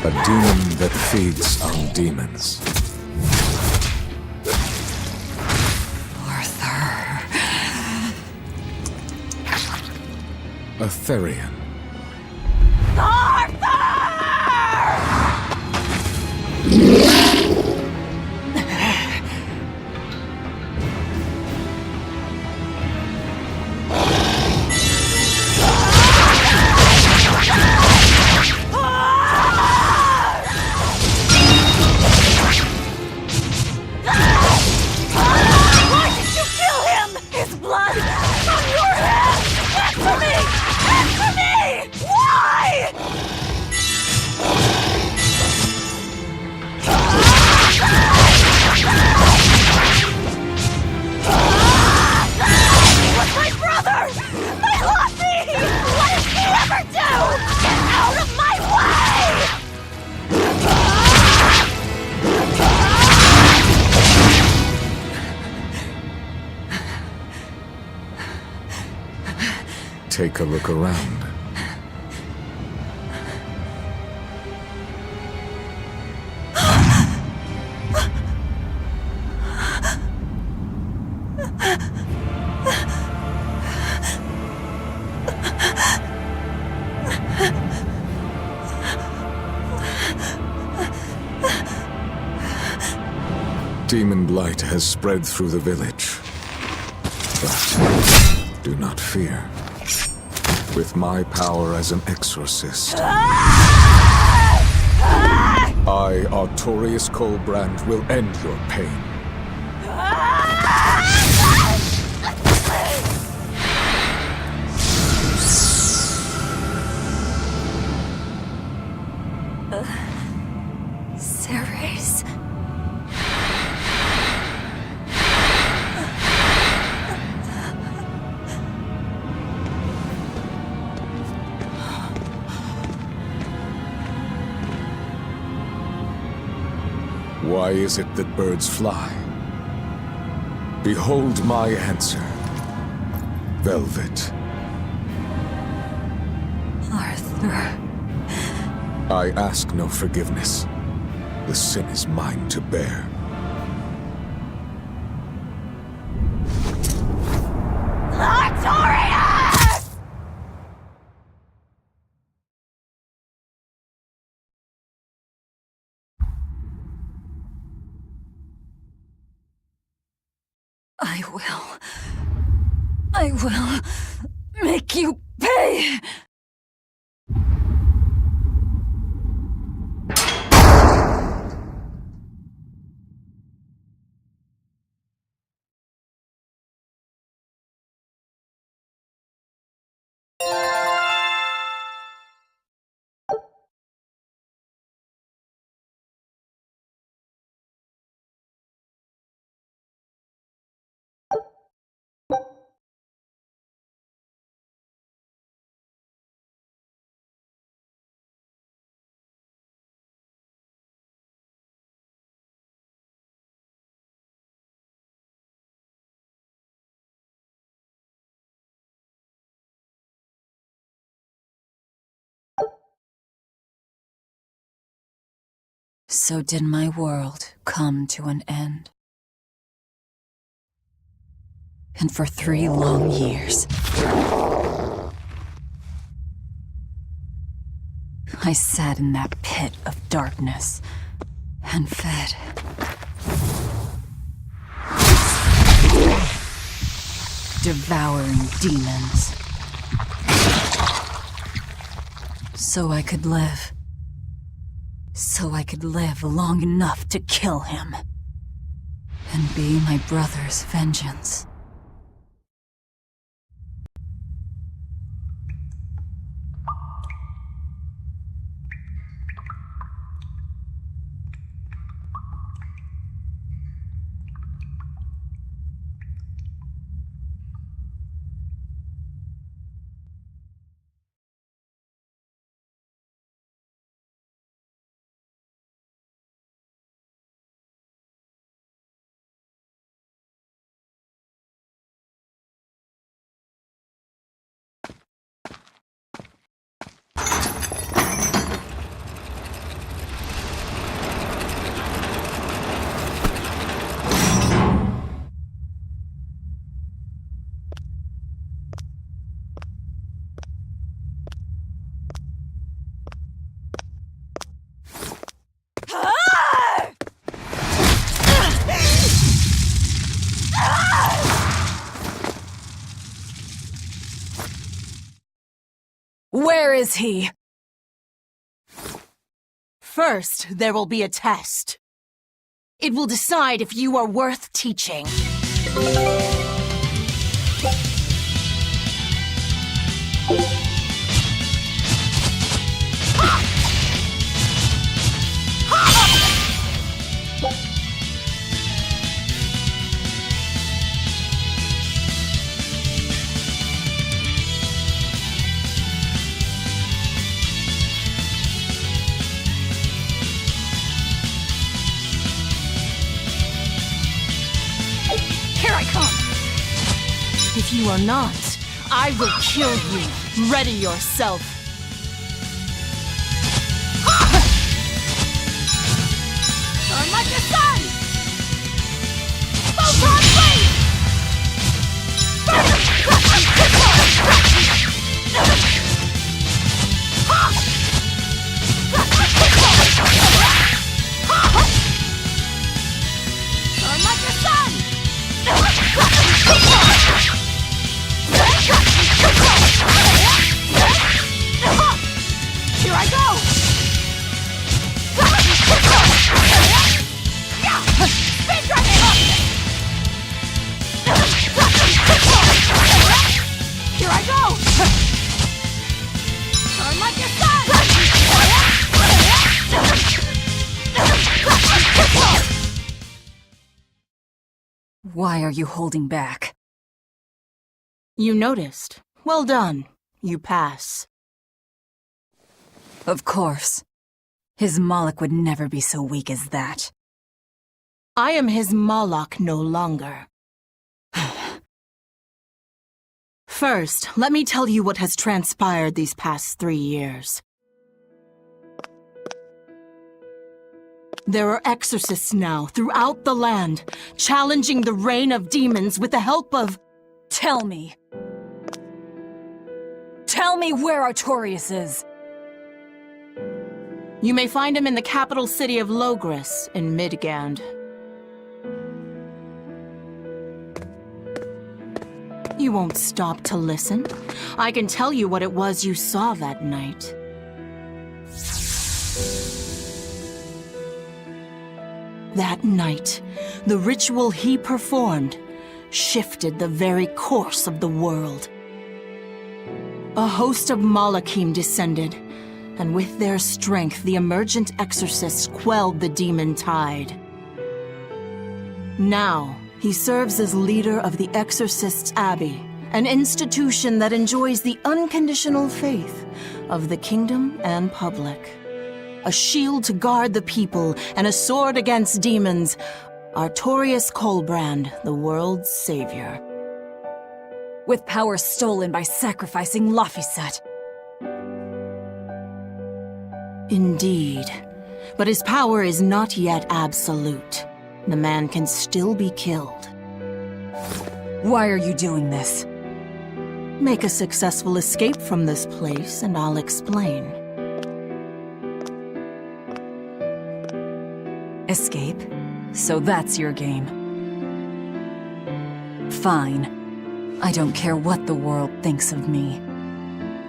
A demon that feeds on demons. Arthur. A Therian. Take a look around. Demon blight has spread through the village. But do not fear. With my power as an exorcist, I, Artorius Colbrand, will end your pain. Ceres. Why is it that birds fly? Behold my answer. Velvet. Arthur. I ask no forgiveness. The sin is mine to bear. I will make you pay! So did my world come to an end. And for 3 long years, I sat in that pit of darkness and fed. Devouring demons. So I could live. So I could live long enough to kill him. And be my brother's vengeance. Where is he? First, there will be a test. It will decide if you are worth teaching. If you are not, I will kill you. Ready yourself. Turn like the sun! Photon blade! Turn like the sun! Here I go! Speed dragon! Here I go! Turn like your sun! Why are you holding back? You noticed. Well done. You pass. Of course. His Moloch would never be so weak as that. I am his Moloch no longer. First, let me tell you what has transpired these past 3 years. There are exorcists now throughout the land, challenging the reign of demons with the help of... Tell me. Tell me where Artorias is. You may find him in the capital city of Logris in Midgand. You won't stop to listen. I can tell you what it was you saw that night. That night, the ritual he performed shifted the very course of the world. A host of Malachim descended, and with their strength, the emergent exorcists quelled the demon tide. Now, he serves as leader of the Exorcists' Abbey, an institution that enjoys the unconditional faith of the kingdom and public. A shield to guard the people and a sword against demons, Artorius Colbrand, the world's savior. With power stolen by sacrificing Laphicet. Indeed. But his power is not yet absolute. The man can still be killed. Why are you doing this? Make a successful escape from this place, and I'll explain. Escape? So that's your game. Fine. I don't care what the world thinks of me.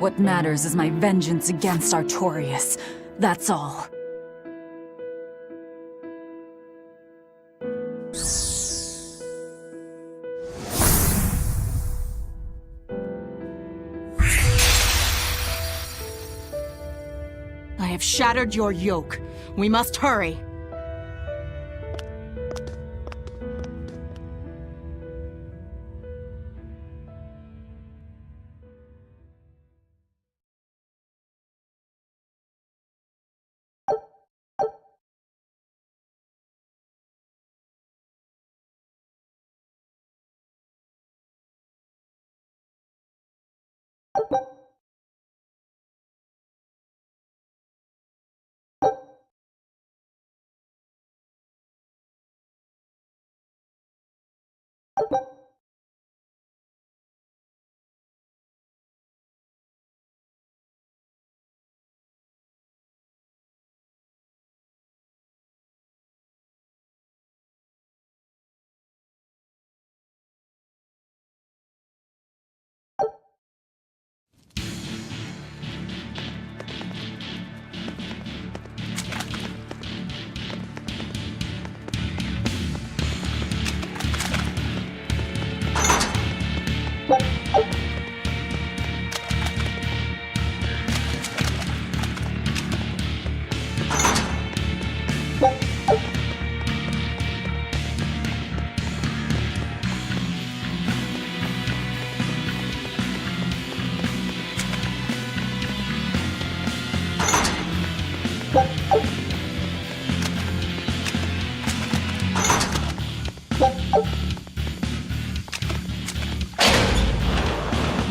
What matters is my vengeance against Artorius. That's all. I have shattered your yoke. We must hurry.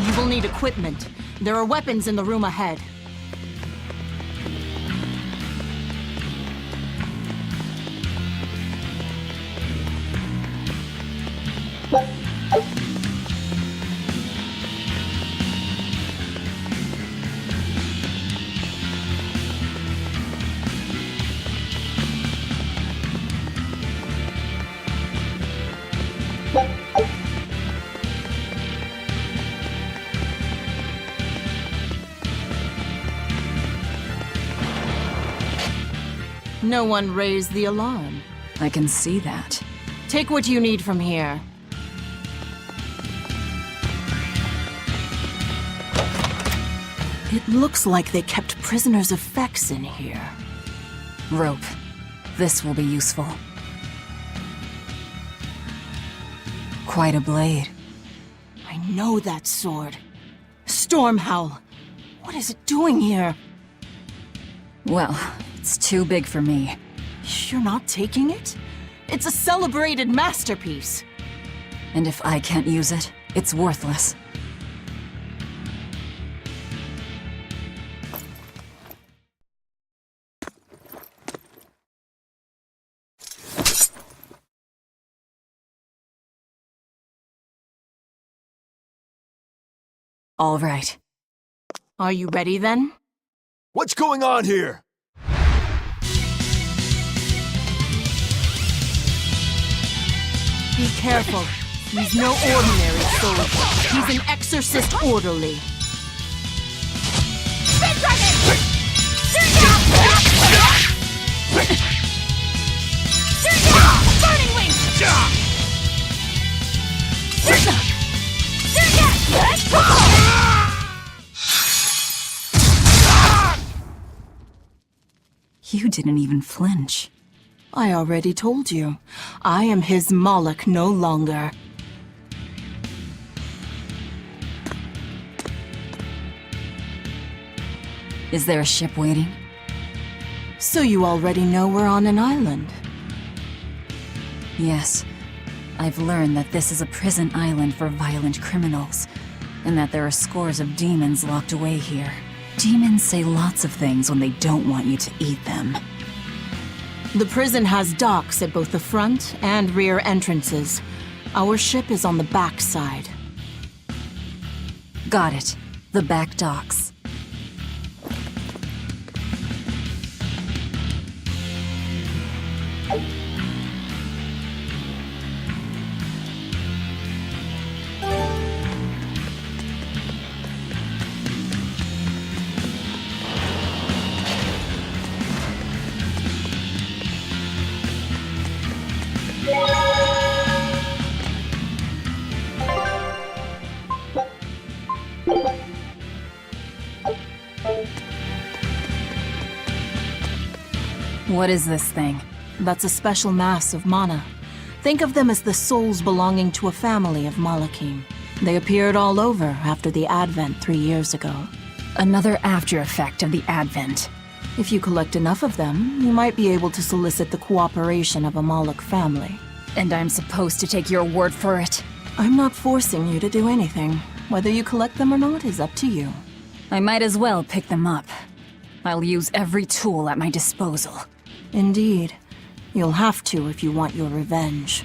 You will need equipment. There are weapons in the room ahead. No one raised the alarm. I can see that. Take what you need from here. It looks like they kept prisoners' effects in here. Rope. This will be useful. Quite a blade. I know that sword. Stormhowl. What is it doing here? Well, it's too big for me. You're not taking it? It's a celebrated masterpiece. And if I can't use it, it's worthless. All right. Are you ready then? What's going on here? Be careful. He's no ordinary soldier. He's an exorcist orderly. Red Dragon! Burning Wing! You didn't even flinch. I already told you. I am his Moloch no longer. Is there a ship waiting? So you already know we're on an island? Yes. I've learned that this is a prison island for violent criminals, and that there are scores of demons locked away here. Demons say lots of things when they don't want you to eat them. The prison has docks at both the front and rear entrances. Our ship is on the back side. Got it. The back docks. What is this thing? That's a special mass of mana. Think of them as the souls belonging to a family of Malachim. They appeared all over after the Advent 3 years ago. Another after effect of the Advent. If you collect enough of them, you might be able to solicit the cooperation of a Moloch family. And I'm supposed to take your word for it? I'm not forcing you to do anything. Whether you collect them or not is up to you. I might as well pick them up. I'll use every tool at my disposal. Indeed. You'll have to if you want your revenge.